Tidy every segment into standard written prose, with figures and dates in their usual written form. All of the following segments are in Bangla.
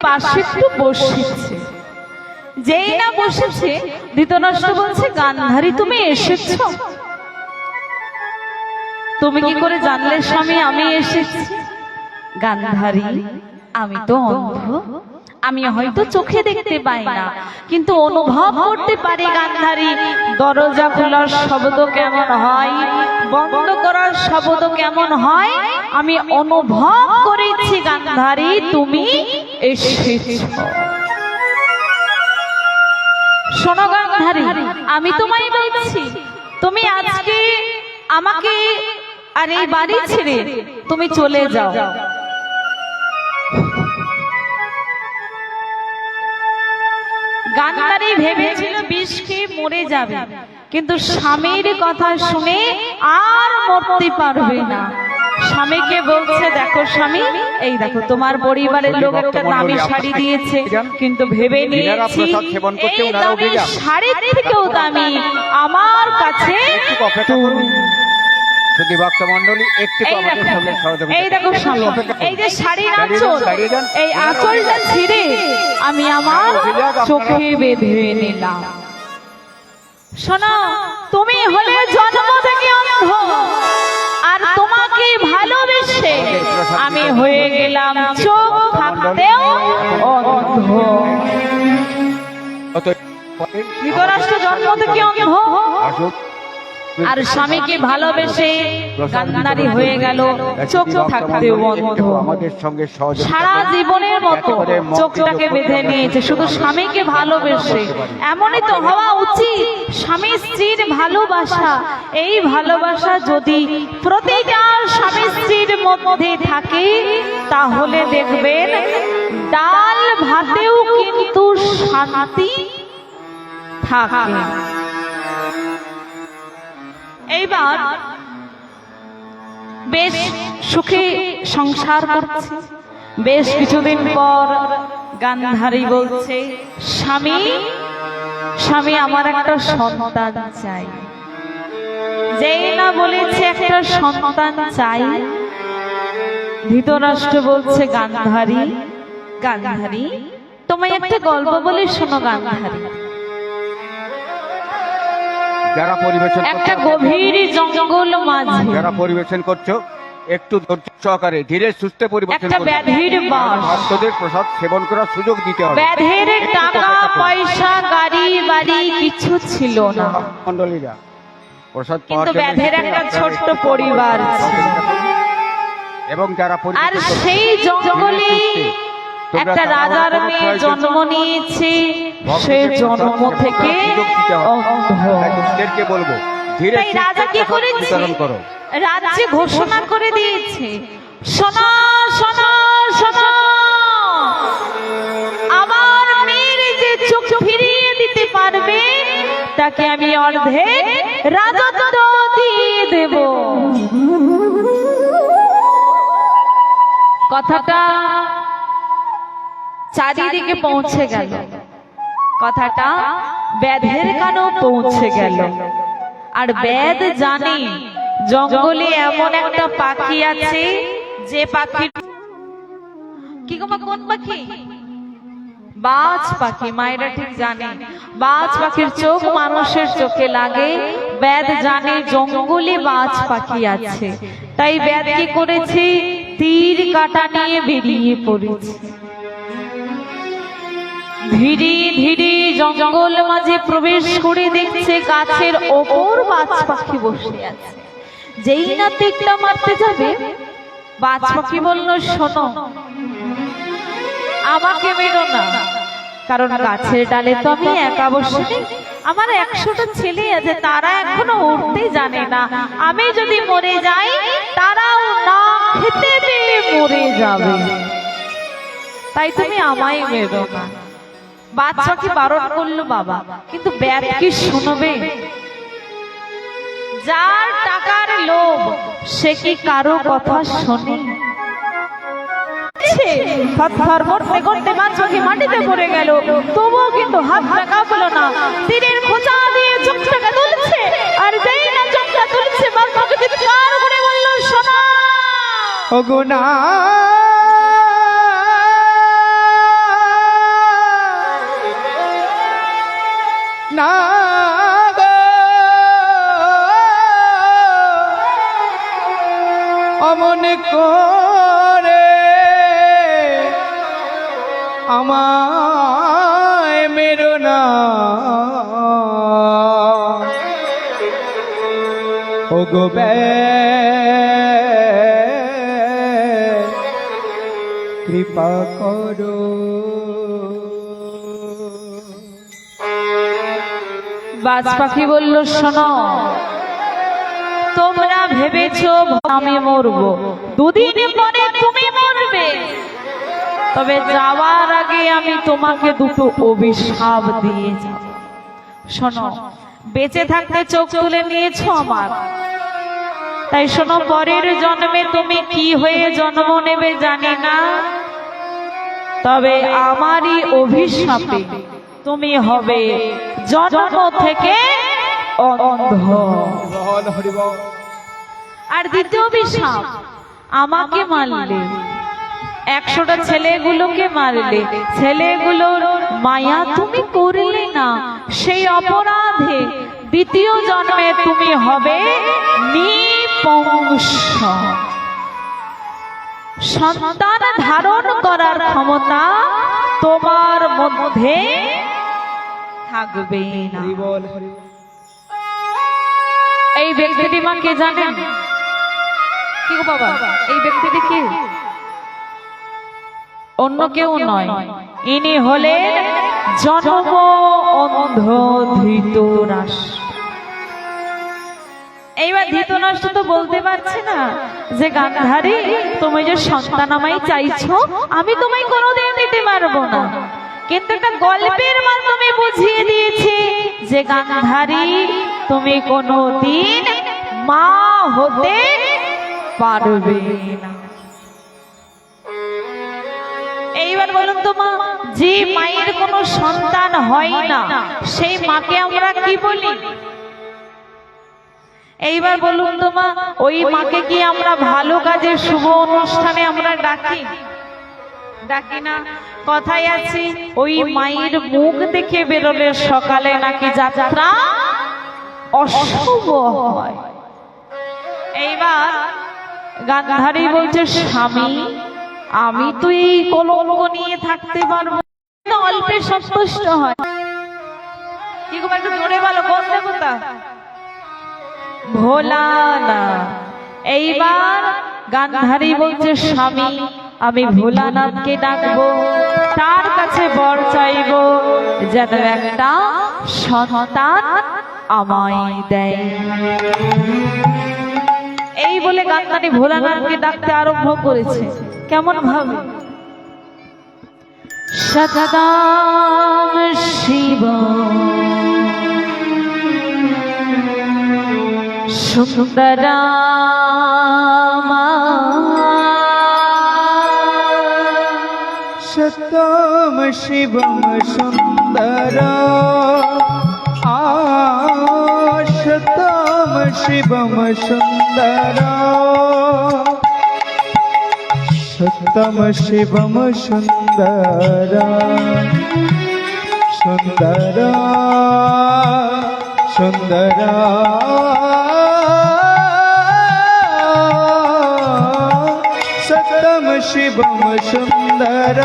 পাশে একটু বসেছে। যেই না বসেছে ধৃতরাষ্ট্র বলছে, গান্ধারী তুমি এসেছো? তুমি কি করে জানলে স্বামী আমি এসেছি? গান্ধারী, আমি তো অন্ধ, আমি হয়তো চোখে দেখতে পাই না, কিন্তু অনুভব করতে পারি গান্ধারী দরজা খোলার শব্দ কেমন হয়, বন্ধ করার শব্দ কেমন হয়, আমি অনুভব করেছি গান্ধারী তুমি এসেছো। শোনো গান্ধারী, আমি তোমায় বলছি, তুমি আজকে আমাকে আর এই বাড়ি ছেড়ে তুমি চলে যাও। গান্ধারী ভেবেছিল বিষ খেয়ে মরে যাবে, কিন্তু স্বামীর কথা শুনে আর মরতে পারবে না। স্বামীকে বলছে, দেখো স্বামী, এই দেখো তোমার পরিবারের লোক একটা দামি শাড়ি দিয়েছে, কিন্তু ভেবে নিয়েছি এই দামি শাড়ির থেকেও দামি আমার কাছে এই দেখো স্বামী, এই যে শাড়ির আঁচল, এই আঁচলটা ছিঁড়ে আমি আমার চোখে বেঁধে নিলাম। শোনো, তুমি হলে জন্ম থেকে অন্ধ, আর তোমাকে ভালোবেসে আমি হয়ে গেলাম চোখ থাকতেও অন্ধ। ধৃতরাষ্ট্র জন্ম থেকে অন্ধ, আর স্বামীকে ভালোবেসে গান্ধারী হয়ে গেল চোখ থাকতেও অন্ধ। সারা জীবনের মতো চোখটাকে বেঁধে নিয়েছে শুধু স্বামীকে ভালোবেসে। এমনই তো হওয়া উচিত, স্বামী স্ত্রীর ভালোবাসা, এই ভালোবাসা যদি প্রতিটা স্বামী স্ত্রীর মধ্যে থাকে, তাহলে দেখবেন ডাল ভাতেও কিন্তু শান্তি থাকে। এইবার বেশ সুখে সংসার করছে। বেশ কিছুদিন পর গান্ধারী বলছে, স্বামী স্বামী আমার একটা সন্তান চাই। যেই না বলেছে একটা সন্তান চাই, ধৃতরাষ্ট্র বলছে, গান্ধারী গান্ধারী তোমায় একটা গল্প বলে শোনো গান্ধারী। যারা পরিবেশন একটা গভীর জঙ্গল মাঝে যারা পরিবেশন করছো একটু ধৈর্য সহকারে ধীরে সুস্থে পরিবেশন করো। একটা ব্যাধির বাস, ভক্তদের প্রসাদ সেবন করার সুযোগ দিতে হবে। ব্যাধির টাকা পয়সা গাড়ি বাড়ি কিছু ছিল না মণ্ডলীরা, প্রসাদ কিন্তু ব্যাধির একটা ছোট্ট পরিবার ছিল। এবং যারা আর সেই জঙ্গলে একটা রাজার মেয়ে জন্ম নিয়েছে, সে জন্ম থেকে অন্ধ। বলবো ধীরে রাজা কি করেছে, রাজ্যে ঘোষণা করে দিয়েছে, শোনো শোনো শোনো, আমার মেয়ের যে চোখ ফিরিয়ে দিতে পারবে তাকে আমি অর্ধেক রাজত্ব দিয়ে দেব। কথাটা চারিদিকে পৌঁছে গেল, কথাটা ব্যাধের কানেও পৌঁছে গেল। আর ব্যাধ জানে জঙ্গলে এমন একটা পাখি আছে, যে পাখি কি গো মা, কোন পাখি? বাজ পাখি। মায়েরা ঠিক জানে বাজ পাখির চোখ মানুষের চোখে লাগে। ব্যাধ জানে জঙ্গলে বাজ পাখি আছে, তাই ব্যাধ কি করেছে, তীর কাটা নিয়ে বেরিয়ে পড়েছে। ধীরে ধীরে জঙ্গল মাঝে প্রবেশ করে দেখছে গাছের ওপর বাজ পাখি বসে আছে। যেই না তীরটা মারতে যাবে, বাজ পাখি বলল, শোনো আমাকে মেরো না, কারণ গাছের ডালে তো আমি একা বসে নেই, আমার 100টা ছেলে আছে, তারা এখনো উঠতে জানে না। আমি যদি মরে যাই তারাও না খেতে পেয়ে মরে যাবে, তাই তুমি আমায় মেরো না। বাচ্চা কি বারণ করলো বাবা, কিন্তু ব্যাধ কি শুনবে? যার টাকার লোভ সে কি কারো কথা শোনে? থরথর করতে করতে বাচ্চাকে মাটিতে পড়ে গেল, তবুও কিন্তু হাতটা কাঁপলো না। তীরের খোঁচা দিয়ে চোখটাকে তুলছে, আর যেই না চোখটা তুলছে বাচ্চাকে চিৎকার করে বলল, শোনা ওগো না করে আমায় মেরো না, ও গো কৃপা করো। বাজ পাখি বলল, শোনো, তোমরা ভেবেছো আমি মরবো, দুদিন পরে তুমি মরবে, তবে যাওয়ার আগে আমি তোমাকে দুটো অভিশাপ দিয়ে যাব। শোনো, বেঁচে থাকতে চোখ তুলে নিয়েছো আমার, তাই শোনো, পরের জন্মে তুমি কি হয়ে জন্ম নেবে জানি না, তবে আমারই অভিশাপে তুমি হবে জন্ম থেকে অন্ধ। আর দ্বিতীয় অভিশাপ, আমাকে মারলে, 100টা ছেলেগুলোকে মারলে, ছেলেগুলোর মায়া তুমি করলে না, সেই অপরাধে দ্বিতীয় জন্মে তুমি হবে নিপুংস। সন্তান ধারণ করার ক্ষমতা তোমার মধ্যে থাকবে না। এই ব্যক্তিটি মা কে জানেন? কি গো বাবা, এই ব্যক্তিটি কে? অন্য কেউ নয়, ইনি হলেন জন্ম অন্ধ ধৃতরাষ্ট্র। এইবার ধৃতরাষ্ট্র তো বলতে পারছে না যে গান্ধারী, তুমি যে সন্তান আমায় চাইছো, আমি তোমায় কোনোদিন দিতে পারবো না, কিন্তু একটা গল্পের মাধ্যমে বুঝিয়ে দিয়েছে যে গান্ধারী, তুমি কোনোদিন মা হতে পারবে না। এইবার বলুন তো মা, যে মায়ের কোনো সন্তান হয় না, সেই মাকে আমরা কি বলি? এইবার বলুন তো মা, ওই মাকে কি আমরা ভালো কাজে শুভ অনুষ্ঠানে আমরা ডাকি? ডাকি না। কথায় আছে, ওই মায়ের মুখ দেখে বেরোলে সকালে নাকি যাত্রা অশুভ হয়। এইবার গান্ধারী বলছে, স্বামী, আমি তো এই কলঙ্ক নিয়ে থাকতে পারবো না, অল্পে সন্তুষ্ট হয়। কি গো, একটু জোরে বলো, কোন দেবতা? ভোলা না। এইবার গান্ধারী বলছে, স্বামী, আমি ভোলানাথকে ডাকবো, তার কাছে বর চাইবো যেন একটা সন্তান আমায় দেয়। এই বলে গান্ধারী ভোলানাথকে ডাকতে আরম্ভ করেছে। কেমন ভাবে? সততম শিব সুন্দরামা, সতম শিবম সুন্দর, সতম শিবম সুন্দর, সতম শিবম সুন্দর, সুন্দর সুন্দর, সতম শিবম সুন্দর,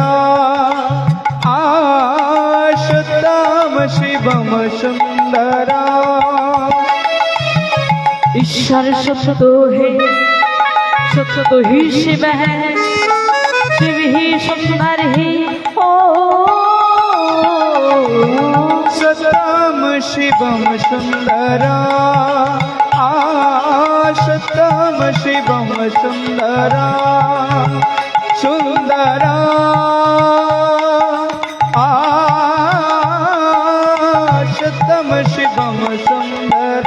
সতম শিবম সুন্দর। ईश्वर सत्य तो है, सत्य तो ही शिव है, शिव ही सुंदर है। ओ सतम शिवम सुंदर, सतम शिवम सुंदर, सुंदर सतम शिवम सुंदर।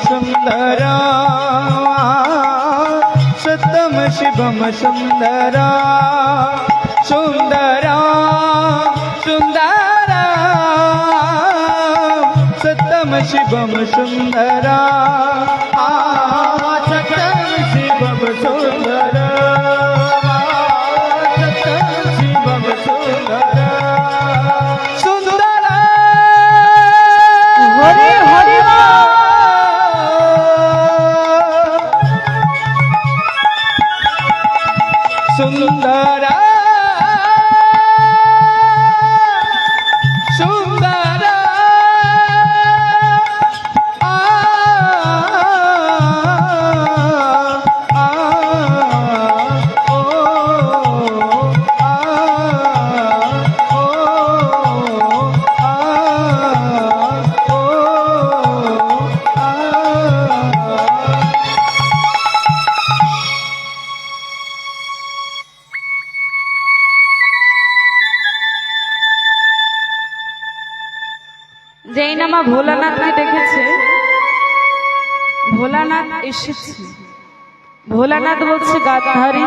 सुन्दरा सत्यम शिवम सुन्दरा सुन्दरा सुन्दरा सत्यम शिवम सुन्दरा सत्यम शिवम सुन्दरा सत्यम शिवम सुन्दरा सुन्दरा হরি হরি सुन्दरा सुन्दरा যেই না মা ভোলানাথকে দেখেছে, ভোলানাথ এসেছে। ভোলানাথ বলছে গান্ধারী,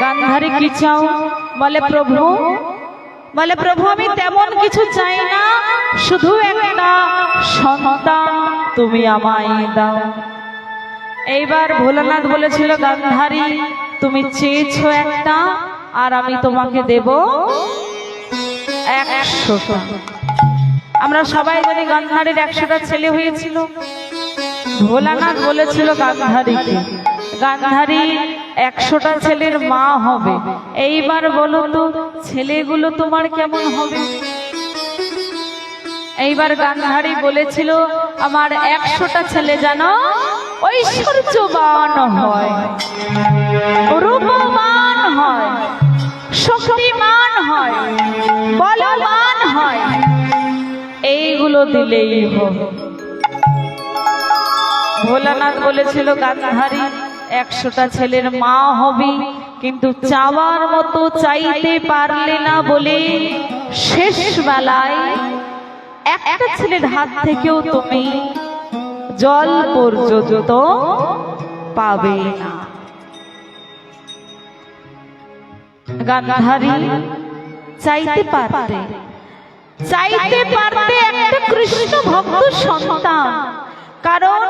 গান্ধারী কি চাও? বলে প্রভু, বলে প্রভু আমি তেমন কিছু চাই না, শুধু একটা সন্তান তুমি আমায় দাও। এইবার ভোলানাথ বলেছিল গান্ধারী তুমি চেয়েছো একটা, আর আমি তোমাকে দেব 100টা। আমরা সবাই জানি গান্ধারীর 100টা ছেলে হয়েছিল। ভোলানাথ বলেছিল গান্ধারীকে, গান্ধারী 100টা ছেলের মা হবে। এইবার বলো তো ছেলেগুলো তোমার কেমন হবে? এইবার গান্ধারী বলেছিল আমার 100টা ছেলে যেন ঐশ্বর্যবান হয়, রূপবান হয়, শক্তিমান হয়, বলবান হয়, এইগুলো দিলেই হবে। ভোলানাথ বলেছিল গান্ধারী 100টা ছেলের মা হবি, কিন্তু চাওয়ার মতো চাইতে পারলে না বলে শেষ বেলায় একটা ছেলের হাত থেকেও তুমি জল পর্যন্ত পাবে না। গান্ধারী চাইতে পারতে, চাইতে পারতে একটা কৃষ্ণ ভক্ত সন্তান, কারণ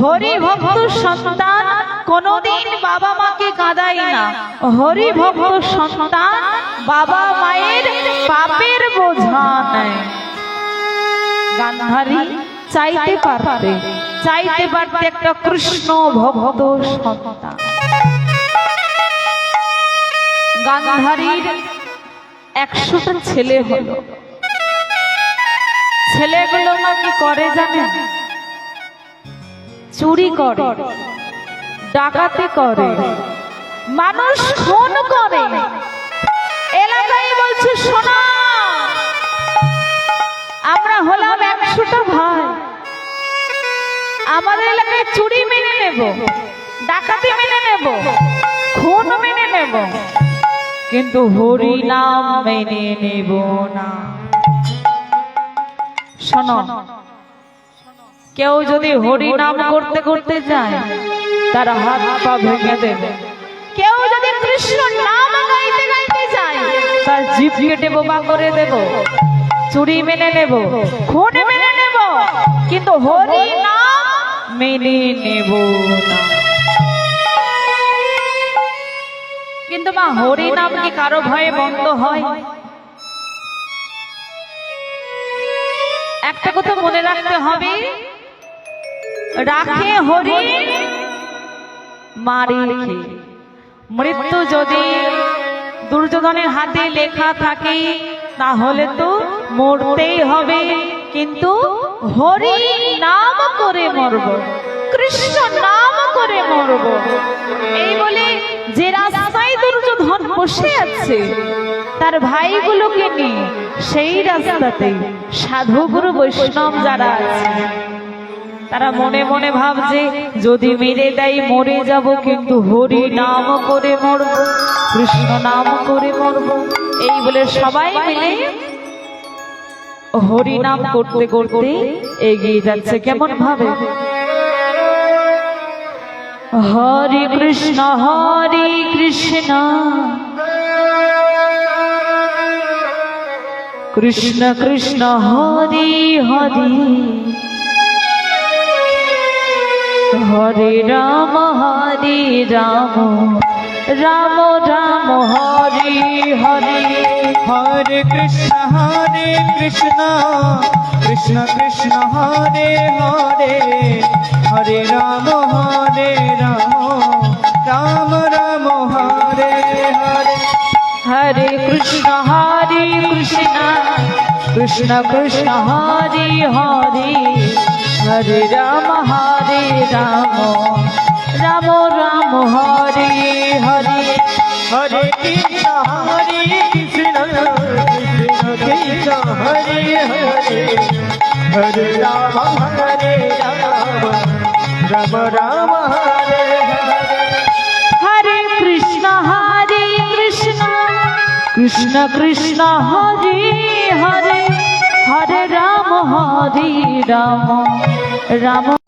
হরি ভক্ত সন্তান কোনদিন বাবা মাকে কাঁদায় না। হরি ভক্ত সন্তান বাবা মায়ের পাপের বোঝা নেয়। গান্ধারী চাইতে পারতে, চাইতে পারতে একটা কৃষ্ণ ভক্ত সন্তান। গান্ধারীর 100টা ছেলে হলো। ছেলেগুলো না কি করে জানেন? চুরি করে, ডাকাতি করে, মানুষ খুন করে। এলাকায় বলছে শোনা আমরা হলাম 100টা ভাই, আমাদের এলাকায় চুরি মেনে নেব, ডাকাতি মেনে নেব, খুন মেনে নেব, কিন্তু হরি নাম মেনে নেব না। শোনো, কেউ যদি হরি নাম করতে করতে যায় তার হাত পা ভেঙে দেবে। কেউ যদি কৃষ্ণ নাম গাইতে গাইতে যায় তার জিভ কেটে বোবা করে দেব। চুরি মেনে নেব, খুন মেনে নেব, কিন্তু হরি নাম মেনে নেব না। কিন্তু মা হরি নাম কি কারো ভয়ে বন্ধ হয়? একটা কথা মনে রাখতে হবে, রাখে হরি মারে কে। মৃত্যু যদি দুর্যোধনের হাতে লেখা থাকে তাহলে তো মরতেই হবে, কিন্তু হরি নাম করে মরব, কৃষ্ণ নাম করে মরব। এই বলে যে রাস্তায় দুর্যোধন বসে আছে তার ভাইগুলোকে নিয়ে, সেই রাস্তাতে সাধুগুরু বৈষ্ণব যারা আছে তারা মনে মনে ভাবছে যদি মেরে দেয় মরে যাব, কিন্তু হরি নাম করে মরব, কৃষ্ণ নাম করে মরব। এই বলে সবাই মিলে হরি নাম করতে করতে এগিয়ে যাচ্ছে কেমন ভাবে, হরে কৃষ্ণ কৃষ্ণ কৃষ্ণ হরে হরে, হরে রাম রাম রাম হরে হরে। हरे कृष्ण कृष्ण कृष्ण हरे हरे, हरे राम राम राम हरे हरे। हरे कृष्ण कृष्ण कृष्ण हरे हरे, हरे राम राम राम हरे हरे। हरे कृष्ण कृष्ण कृष्ण हरे हरे, हरे राम राम राम हरे हरे। हरे कृष्ण कृष्ण कृष्ण हरे हरे, हरे राम राम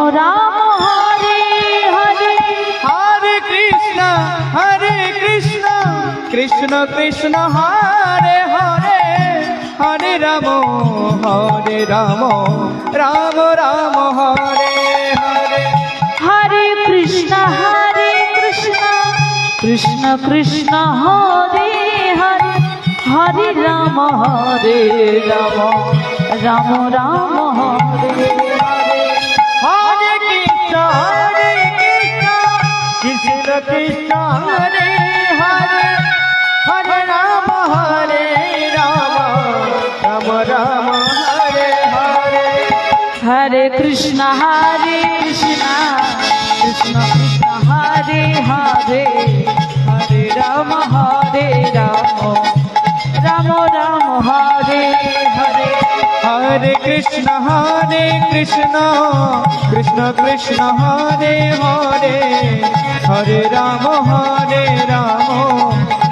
राम हरे हरे। हरे कृष्ण कृष्ण कृष्ण हरे हरे, हरे राम राम राम हरे हरे। हरे कृष्ण कृष्ण कृष्ण हरे हरे, हरे राम राम राम हरे हरे। हरे कृष्ण कृष्ण कृष्ण हरे हरे, हरे राम राम राम हरे हरे। हरे कृष्ण कृष्ण कृष्ण हरे हरे, हरे राम राम राम हरे हरे। हरे कृष्ण कृष्ण कृष्ण हरे हरे, हरे राम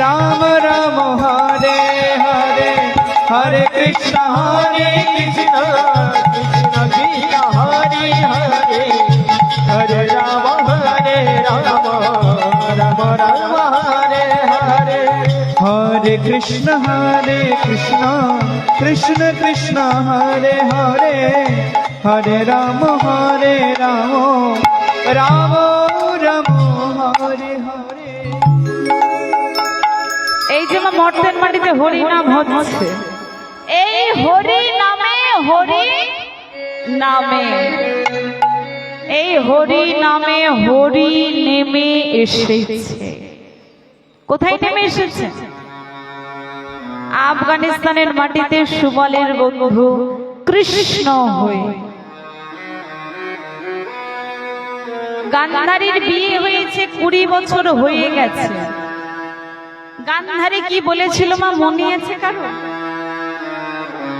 राम राम हरे हरे। हरे कृष्ण कृष्ण कृष्ण हरे हरे, हरे राम राम राम हरे हरे। हरे कृष्ण कृष्ण कृष्ण हरे हरे, हरे राम राम राम हरे हरे। এই যে আমার মর্তের মাটিতে হরি নাম হচ্ছে, এই হরি নামে এই হরি নামে হরি নেমে এসেছে। কোথায় নেমে এসেছে? আফগানিস্তানের মাটিতে সুবলের বন্ধু কৃষ্ণ হয়ে। গান্ধারীর বিয়ে হয়েছে 20 বছর হয়ে গেছে। গান্ধারী কি বলেছিল মা মনে আছে কারো?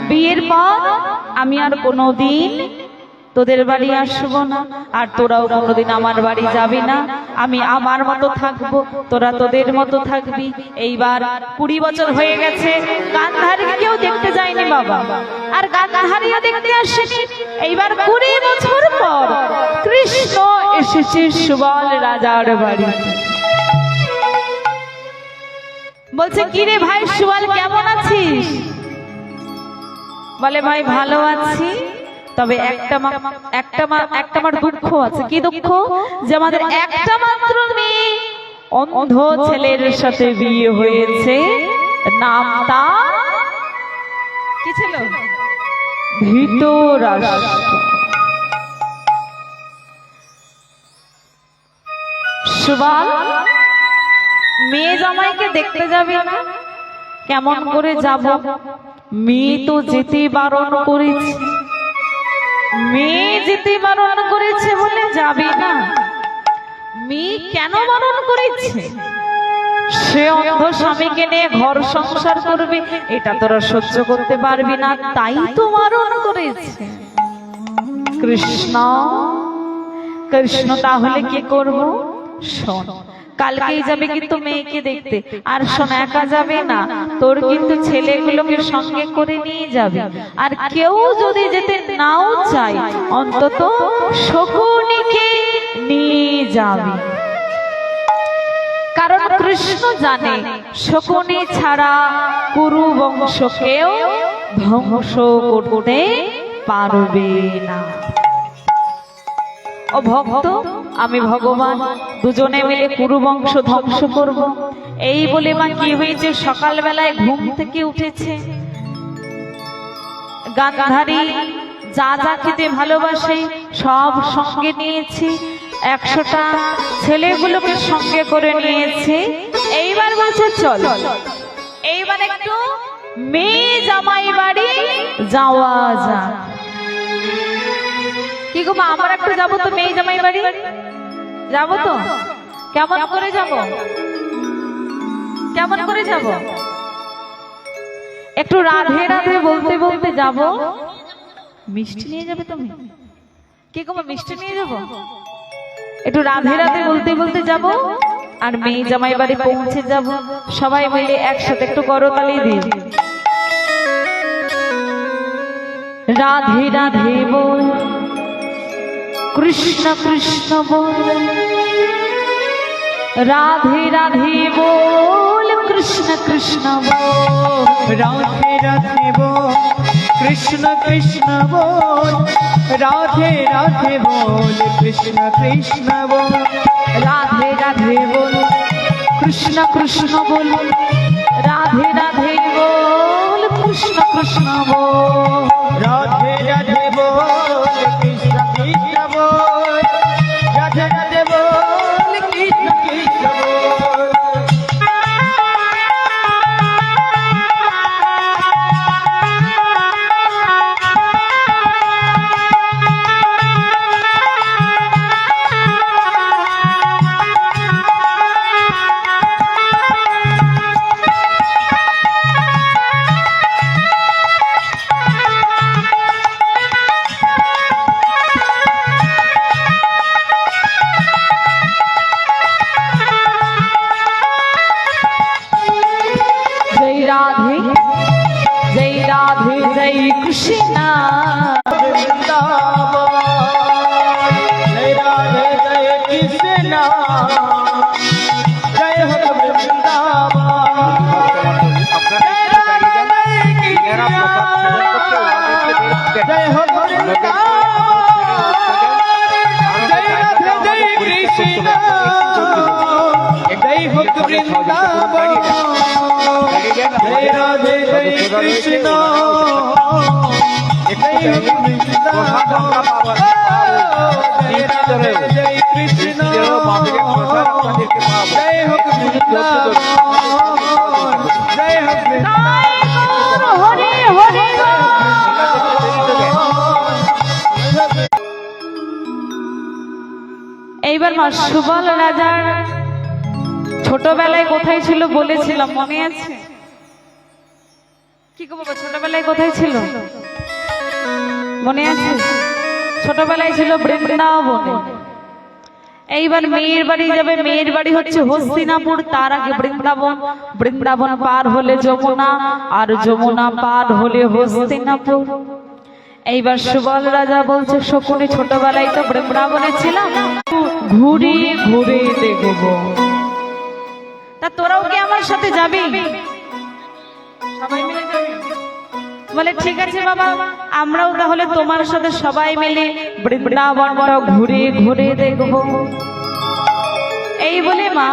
বিয়ের পর আমি আর কোনোদিন তোদের বাড়ি আসবো না, আর তোরাও কোনোদিন আমার বাড়ি যাবি না। আমি আমার মতো থাকবো, তোরা তোদের মতো থাকবি। এইবার 20 বছর হয়ে গেছে, গান্ধারীকে কেউ দেখতে যায়নি বাবা, আর গান্ধারীও দেখতে আসেনি। এইবার 20 বছর পর কৃষ্ণ এসেছে সুবল রাজার বাড়িতে। বলছে কি রে ভাই সুবল, কেমন আছিস? বলে ভাই ভালো আছি, তবে একটা আমার দুঃখ আছে। কি দুঃখ? যে আমাদের একটা মাত্র মেয়ে অন্ধ ছেলের সাথে বিয়ে হয়েছে। নাম তার কি ছিল? ধৃতরাষ্ট্র। সুবল মেয়ে জামাইকে দেখতে যাবে না? কেমন করে যাব? মেয়ে তো যেতে বারণ করেছে, মেয়ে যেতে বারণ করেছে বলে যাবি না? মেয়ে কেন বারণ করেছে? সে অন্ধ স্বামীকে নিয়ে ঘর সংসার করবে, এটা তোরা সহ্য করতে পারবি না, তাই তো বারণ করেছে। কৃষ্ণ তাহলে কি করব? শোন, কালকেই যাবে কিন্তু মেয়েকে দেখতে। আর শোন, একা যাবে না, তোর কিন্তু ছেলেগুলোকে সঙ্গে করে নিয়ে যাবে। আর কেউ যদি যেতে নাও চায়, অন্তত শকুনিকে নিয়ে যাবে। কারণ কৃষ্ণ জানে শকুনি ছাড়া কুরু বংশকেও ধ্বংস করতে পারবে না। ও ভক্ত, আমি ভগবান দুজনে মিলে কুরু বংশ ধ্বংস করব। এই বলে মা কি হয়েছে, সকালবেলায় ঘুম থেকে উঠেছে। গান্ধারী যা যা খেতে ভালোবাসে সব সঙ্গে নিয়েছি, 100টা ছেলেগুলোকে সঙ্গে করে নিয়েছে। এইবার বলছে চল, এইবার একটু মেয়ে জামাই বাড়ি যাওয়া যাক। কি গো মা, আমরা একটু যাবো তো মেয়ে জামাই বাড়ি? যাবো তো? কেমন করে যাব? কেমন করে যাব? একটু রাধে রাধে বলতে বলতে যাব। মিষ্টি নিয়ে যাবে তুমি? কি গো মা, মিষ্টি নিয়ে যাব? একটু রাধে রাধে বলতে বলতে যাব, আর মেয়ে জামাই বাড়ি পৌঁছে যাব। সবাই মিলে একসাথে একটু করতালি দিই। রাধে রাধে বল, কৃষ্ণ কৃষ্ণ বল, রাধে রাধে বল, কৃষ্ণ কৃষ্ণ বল, রাধে রাধে বল, কৃষ্ণ কৃষ্ণ বল, রাধে রাধে বল, কৃষ্ণ কৃষ্ণ বল, রাধে রাধে বল, কৃষ্ণ কৃষ্ণ বল, রাধে রাধে বল, কৃষ্ণ কৃষ্ণ বল, রাধে রাধে বল, কৃষ্ণ কৃষ্ণ বল, রাধে রাধে বল, কৃষ্ণ কৃষ্ণ বল। जय कृष्णा वृंदावन, जय राधे जय कृष्णा, जय हो वृंदावन, जय राधे जय कृष्णा, जय हो वृंदावन, जय राधे जय कृष्णा, जय हो वृंदावन, जय राधे जय कृष्णा, जय हो वृंदावन, जय राधे जय कृष्णा, जय हो वृंदावन, जय हो वृंदावन, हरे हरे এইবার মা সুবল রাজার ছোটবেলায় কোথায় ছিল বলেছিলাম, মনে আছে? কি গো বাবা, ছোটবেলায় কোথায় ছিল মনে আছে? ছোটবেলায় ছিল বৃন্দাবনে। এইবার মেয়ের বাড়ি যাবে, মেয়ের বাড়ি হচ্ছে হস্তিনাপুর, তার আগে বৃন্দাবন, বৃন্দাবন পার হলে যমুনা, আর যমুনা পার হলে হস্তিনাপুর। এইবার সুবল রাজা বলছে, শকুনি ছোটবেলায় তো বৃন্দাবনে ছিলাম, ঘুরে ঘুরে দেখবো। তা তোরাও কি আমার সাথে যাবি? সবাই মিলে যাবি? বলে ঠিক আছে বাবা, আমরাও তাহলে তোমার সাথে সবাই মিলে বৃন্দাবনটা ঘুরে ঘুরে দেখবো। এই বলে মা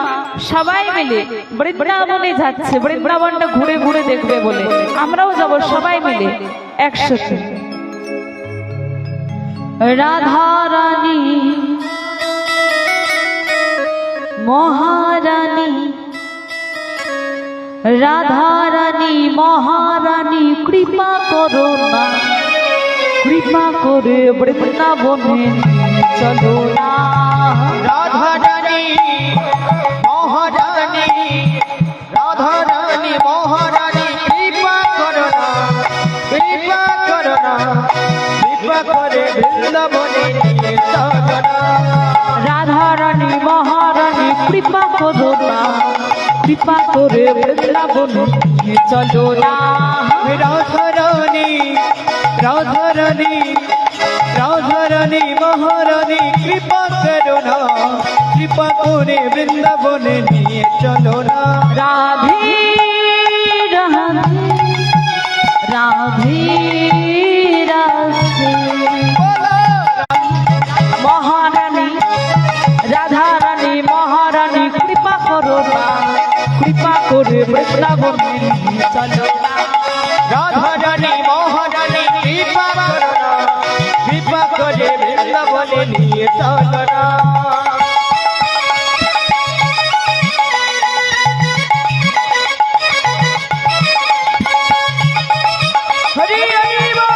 সবাই মিলে বৃন্দাবনে যাচ্ছে, বৃন্দাবনটা ঘুরে ঘুরে দেখবে বলে। আমরাও যাব সবাই মিলে একসাথে। রাধা রানী মহারানী, রাধা রানী মহারানী কৃপা করো না, কৃপা করে বৃন্দাবনে চলো না। राधा रानी महारानी, राधा रानी महारानी कृपा करो ना, कृपा करो ना, कृपा करे वृंदावने निये चलो ना। রাধা রানী মহারানী কৃপা করো কৃপা করে বৃন্দাবন নিয়ে চলো না। রাধারানী রাধারানী রাধারানী মহারানী কৃপা করো না, কৃপা করে বৃন্দাবনে নিয়ে চলো না। রাধে রাধে রাধে রাধে মহারানী রাধারানী মহারানী কৃপা করো না, কৃপা করে বৃন্দাবনে নিয়ে চলো না। রাধারানী মহারানী কৃপা করো না, কৃপা করে বৃন্দাবনে নিয়ে চলো না। হরি হরি বল।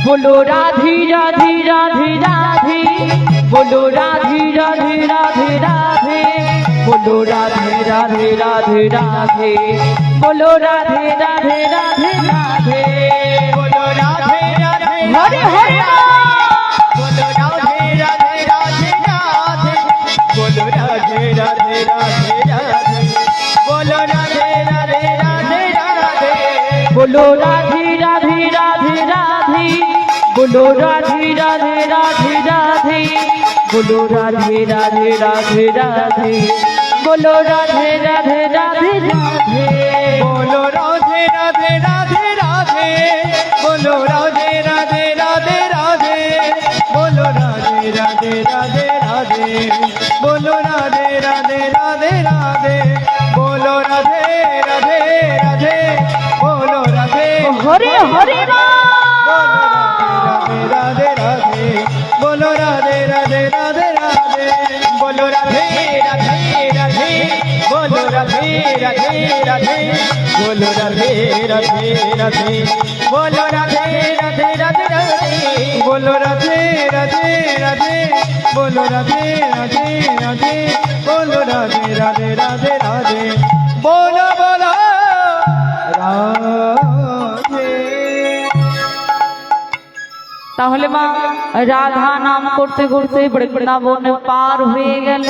बोलो राधे राधे राधे राधे, बोलो राधे राधे राधे राधे, बोलो राधे राधे राधे राधे, बोलो राधे राधे राधे राधे, बोलो राधे राधे हरे हरे बोलो राधे राधे राधे राधे, बोलो राधे राधे राधे राधे, बोलो राधे राधे राधे राधे, बोलो राधे राधे राधे राधे, बोलो राधे राधे राधे राधे, बोलो राधे राधे राधे राधे, बोलो राधे राधे राधे राधे, बोलो राधे राधे राधे राधे, बोलो राधे राधे राधे राधे, बोलो राधे राधे राधे राधे, बोलो राधे राधे राधे राधे, बोलो राधे राधे राधे, बोलो राधे हरे हरे राधे राधे, बोलो राधे राधे राधे राधे, बोलो राधे राधे राधे, बोलो राधे राधे राधे, बोलो राधे राधे राधे, बोलो राधे राधे राधे राधे, बोलो राधे राधे राधे, बोलो राधे राधे राधे, बोलो राधे राधे राधे राधे, बोलो बोलो राधे। তাহলে মা রাধা নাম করতে করতে বৃন্দাবন পার হয়ে গেল।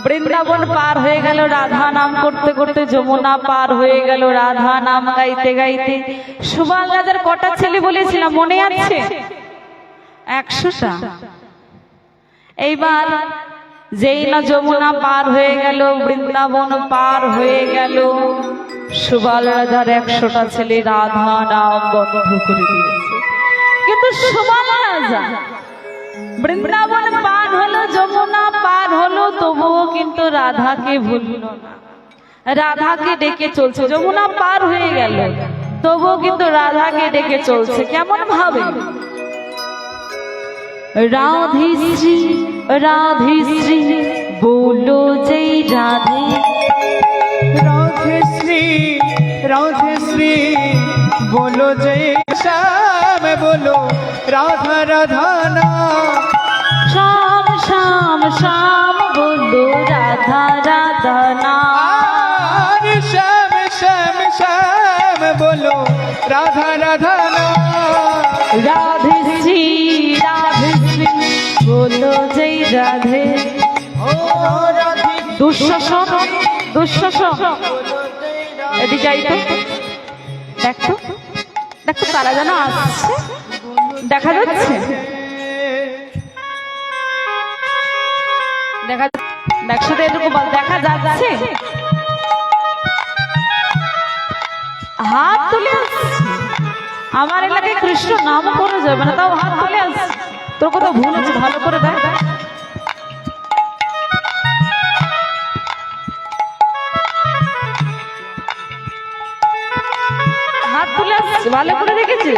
বৃন্দাবন পার হয়ে গেল, রাধা নাম করতে করতে যমুনা পার হয়ে গেল, রাধা নাম গাইতে গাইতে। সুবাল রাজার কটা ছেলে বলেছিলাম মনে আছে? 100টা। এইবার যেই না যমুনা পার হয়ে গেল, বৃন্দাবন পার হয়ে গেল, সুবাল রাজার 100টা ছেলে রাধা নাম বন্ধ করে দিয়েছে। কিন্তু সুবাল রাজা বৃন্দাবন পার হলো, যমুনা পার হলো, তবুও কিন্তু রাধাকে ভুলল না, রাধাকে ডেকে চলছে। যমুনা পার হয়ে গেল, তবুও কিন্তু রাধাকে ডেকে চলছে। কেমন ভাবে? রাধে শ্রী রাধে শ্রী बोलो जय राधे, राधे श्री बोलो जय श्याम, बोलो राधा राधा नाम, श्याम श्याम श्याम बोलो राधा राधा नाम, श्याम श्याम श्याम बोलो राधा राधा नाम, राधे श्री बोलो जय राधे। দুঃশাসন দুঃশাসন এদিকে আই তো, দেখো দেখো তারা যেন আসছে, দেখা যাচ্ছে? দেখা দেখছো তো এটুকু বল, দেখা যাচ্ছে? হাত তুলে আসছে। আমার এলাকায় কৃষ্ণ নাম করা যাবে না, তাও হাত তুলে আসছে। তোর কথা ভুল হচ্ছে, ভালো করে দেখ। হাত তুলে আসছে, ভালো করে দেখেছিস?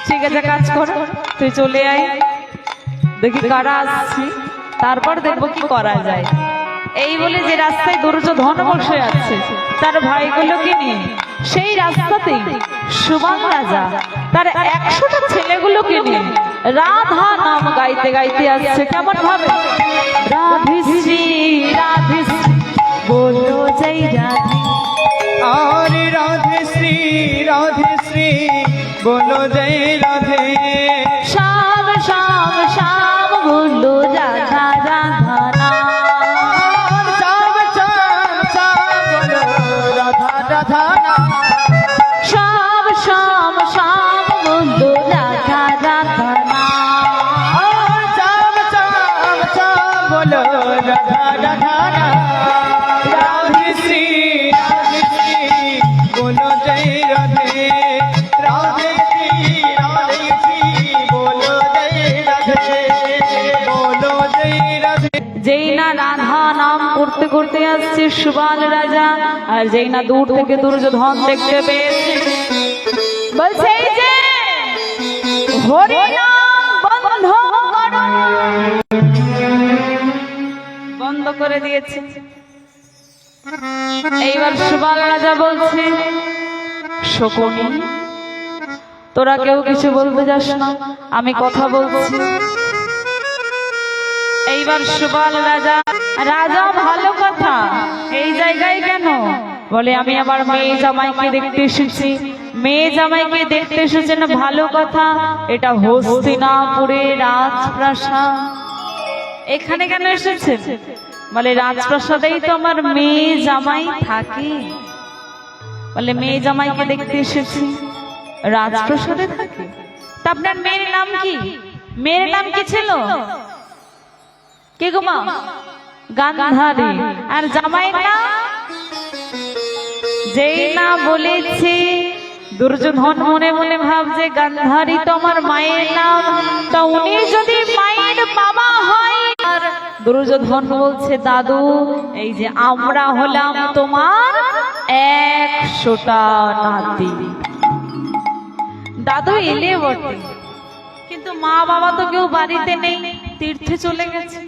ঠিক আছে, কাজ কর, তুই চলে আয়, দেখি কারা আসছি, তারপর দেখবো কি করা যায়। এই বলে যে রাস্তায় দুর্যোধন বসে আছে তার ভাইগুলোকে নিয়ে, সেই রাস্তাতেই সুবাল রাজা তার 100টা ছেলেগুলোকে নিয়ে রাধা নাম গাইতে গাইতে আসছে। কেমন ভাবে? রাধেশ্রী রাধেশ্রী বলো জয় রাধে, আর রাধে শ্রী বলো জয় রাধে, শ্যাম শ্যাম শ্যাম বলো রাধা রাধা নাম, চাম চাম চাম বলো রাধা রাধা নাম, শ্যাম শ্যাম শ্যাম বলো রাধা রাধা নাম, চাম চাম চাম বলো রাধা রাধা নাম, রাধে শ্রী বলো জয় রাধে, রাধে শ্রী বলো জয় রাধে, বলো জয় রাধে। যেই না রাধা নাম করতে করতে আসছে সুবাল রাজা, আর যেই না দূর থেকে দুর্যোধন দেখতে পেয়েছে, বলছে এই যে হরি নাম বন্ধ করো। বন্ধ করে দিয়েছে। এইবার সুবাল রাজা বলছে, শকুনি তোরা কেউ কিছু বলতে যাস না, আমি কথা বলছি। এইবার সুবাল রাজা, রাজা ভালো কথা, এই জায়গায় কেন? বলে আমি আবার মেয়ে জামাইকে দেখতে এসেছি। মেয়ে জামাইকে দেখতে এসেছেন, ভালো কথা। এটা হস্তিনাপুরে রাজপ্রাসাদ, এখানে কেন এসেছেন? বলে রাজপ্রাসাদেই তো আমার মেয়ে জামাই থাকে। বলে মেয়ে জামাইকে দেখতে এসেছি, রাজপ্রাসাদে থাকে? তা আপনার মেয়ের নাম কি? মেয়ের নাম কি ছিল? কে গো মা? গান্ধারী। আর জামাইয়ের নাম? যেই না বলেছি দুর্যোধন মনে মনে ভাবছে গান্ধারী তো আমার মায়ের নাম, তা উনি যদি মায়ের বাবা হয়। আর দুর্যোধন বলছে দাদু এই যে আমরা হলাম তোমার 100টা নাতি। দাদু এলে বটে, কিন্তু মা বাবা তো কেউ বাড়িতে নেই, তীর্থে চলে গেছে।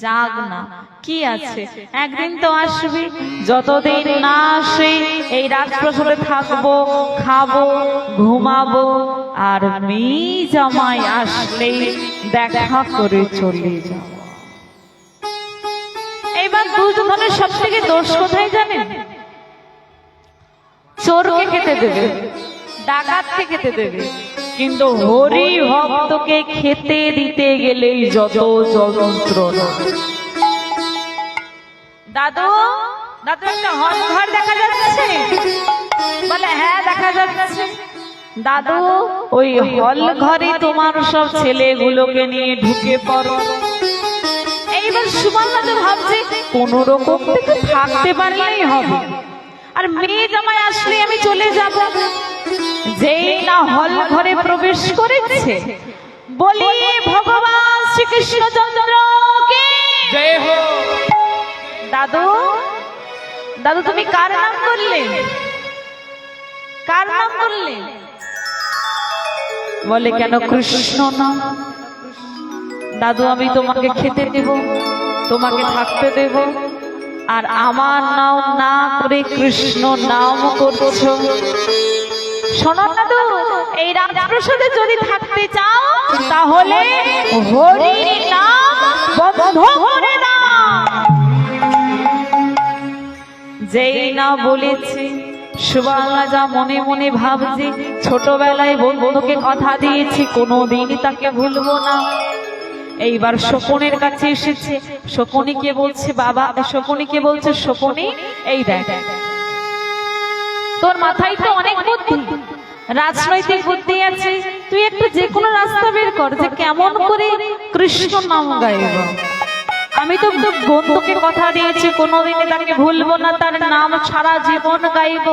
যাক না, কি আছে, একদিন তো আসবে। যতদিন না আসে এই রাজপ্রাসাদে থাকবো, খাবো, ঘুমাবো, আর মেয়ে জামাই আসলে দেখা করে চলে যাব। এবার দুর্যোধনের সব থেকে দোষ কোথায় জানেন? চোরকে খেতে দেবে, ডাকাতকে খেতে দেবে, কিন্তু হরি ভক্তকে খেতে দিতে গেলেই যত যন্ত্রণা। দাদু দাদু একটা হল ঘর দেখা যাচ্ছে? বলে হ্যাঁ দেখা যাচ্ছে। দাদু ওই হল ঘরে তোমার সব ছেলেগুলোকে নিয়ে ঢুকে পড়ো। এইবার সুবল রাজা ভাবছে কোন রকম থেকে থাকতে পারলেই হবে, আর মেয়ে জামাই আসলে আমি চলে যাব। যেই না হল ঘরে প্রবেশ করেছে, বলি ভগবান শ্রীকৃষ্ণচন্দ্র কি জয় হো। দাদু দাদু তুমি কার নাম করলে? কার নাম করলে? বলে কেন কৃষ্ণ নাম। দাদু আমি তোমাকে খেতে দেব, তোমাকে থাকতে দেব, আর আমার নাম না করে কৃষ্ণ নাম করছো। শোনো দাদু, এই রাজপ্রাসাদে যদি থাকতে চাও তাহলে হরি নাম বন্ধ করে দাও। যেই না বলেছে সুবল রাজা মনে মনে ভাবছে ছোটবেলায় বন্ধুকে কথা দিয়েছি কোনোদিন তাকে ভুলবো না। এইবার শকুনের কাছে এসেছে, শকুনিকে বলছে বাবা, শকুনিকে বলছে শকুনি এই দেখ তোর মাথায় তো অনেক বুদ্ধি, রাজনৈতিক বুদ্ধি আছে, তুই একটু যে কোনো রাস্তা বের কর যে কেমন করে কৃষ্ণ নাম গাইব। আমি তো বন্ধুকে কথা দিয়েছি কোনোদিন তাকে ভুলবো না, তার নাম সারা জীবন গাইব।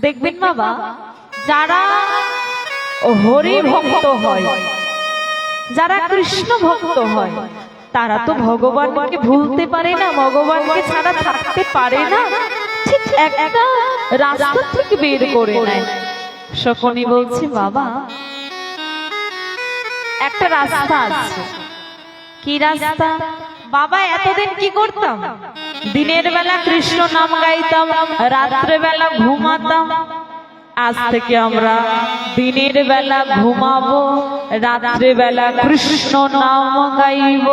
দেখবেন বাবা, যারা হরি ভক্ত হয়, যারা কৃষ্ণ ভক্ত হয়, তারা তো ভগবানকে ভুলতে পারে না, ভগবানকে ছাড়া থাকতে পারে না, ঠিক একটা রাস্তা থেকে বের করে নেয়। শকুনি বলছে বাবা একটা রাস্তা আছে। কি রাস্তা? বাবা এতদিন কি করতাম? দিনের বেলা কৃষ্ণ নাম গাইতাম, রাত্রে বেলা ঘুমাতাম। আজ থেকে আমরা দিনের বেলা ঘুমাবো, রাত্রে বেলা কৃষ্ণ নাম গাইব।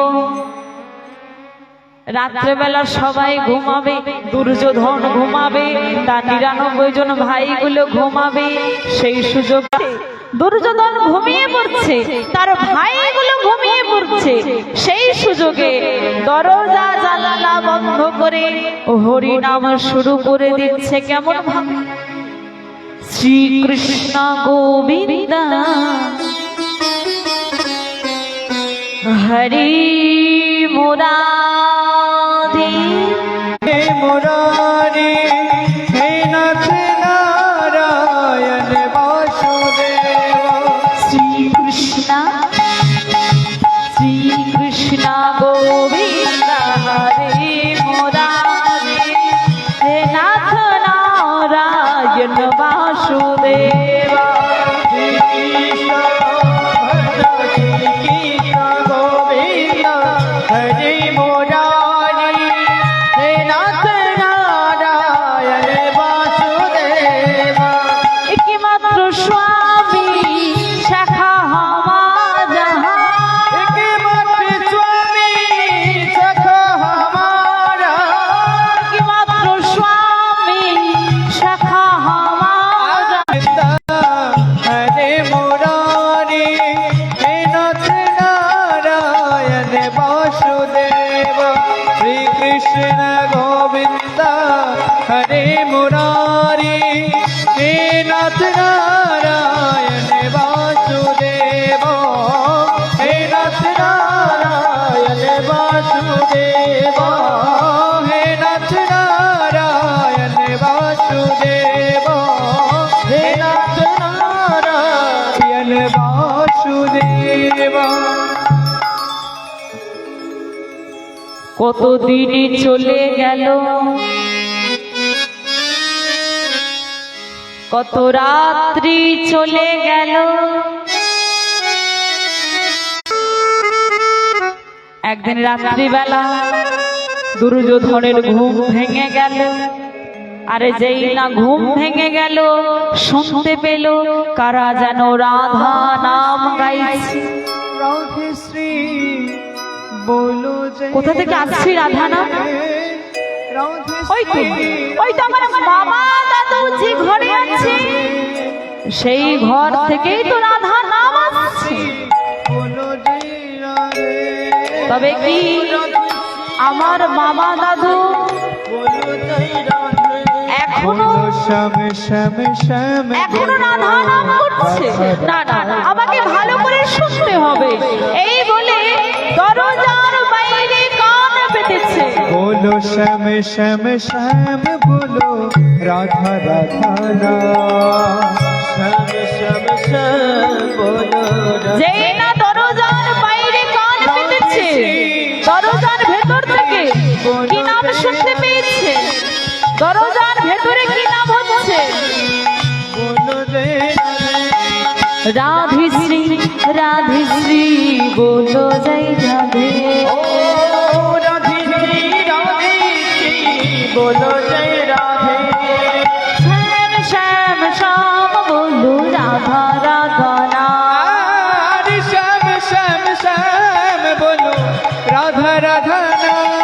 রাত্রেবেলা সবাই ঘুমাবে, দুর্যোধন ঘুমাবে, তার ৯৯ জন ভাইগুলো ঘুমাবে। সেই সুযোগে দুর্যোধন ঘুমিয়ে পড়ছে, তার ভাইগুলো ঘুমিয়ে পড়ছে। সেই সুযোগে দরজা জানালা বন্ধ করে হরি নাম শুরু করে দিচ্ছে। কেমন ভাবে? শ্রীকৃষ্ণ গোবিন্দ হরি মুরারি হে মুরারি হে নাথ নারায়ণ বাসুদেব। শ্রীকৃষ্ণ শ্রীকৃষ্ণ গোবিন্দ হরি মুরারি হে নাথ নারায়ণ বাসুদেব। শ্রীকৃষ্ণ শ্রীকৃষ্ণ গোবিন্দ হরি মুরারি হে নাথ নারায়ণ বাসুদেব। একমাত্র স্বামী শাখা হামারা, একমাত্র স্বামী সখা হামারা। একমাত্র স্বামী শাখা হামারা। হরে মুরারি হে নাথ নারায়ণ বাসুদেব। শ্রীকৃষ্ণ গোবিন্দ হরে মুরারি হে নাথ নারায়ণ বাসুদেব। হে নাথ নারায়ণ বাসুদেব। হে নাথ নারায়ণ বাসুদেব। হে নাথ নারায়ণ বাসুদেব। কতদিন চলে গেল, কত রাত্রি চলে গেল। একদিন রাত্রিবেলা দুর্যোধনের ঘুম ভেঙে গেল। আরে যেই না ঘুম ভেঙে গেল, শুনতে পেল কারা যেন রাধা নাম গাইছে। রাধে শ্রী বলো জয়। কোথা থেকে আসছে রাধা নাম? রাধে ওই তো, ওই তো আমার বাবা দাদু যে ঘরে আছে, সেই ঘর থেকেই তো রাধা নাম আসছে। বলো জয় রাধে। তবে কি আমার বাবা দাদু বলো জয় রাধে। এখনো শ্যাম শ্যাম শ্যাম এখনো রাধা নাম করছে? না না, আমাকে ভালো করে শুনতে হবে। এই বলে দরজার বাইরে কান পেতেছে। बोलो श्याम श्याम श्याम बोलो राधा राधा नाम। श्याम श्याम श्याम बोलो যেই না দরজার বাইরে কান পেতেছে, দরজার ভেতর থেকে কি নাম শুনতে পেয়েছে? দরজার ভেতরে কি নাম হচ্ছে? बोलो जय রাধে শ্রী রাধে শ্রী বলো জয় রাধে। ओ राधे श्री राधे श्री बोलो जय राधे। শ্যাম শ্যাম শ্যাম বলো রাধা রাধা নাম। हरे श्याम श्याम श्याम बोलो राधा राधा नाम।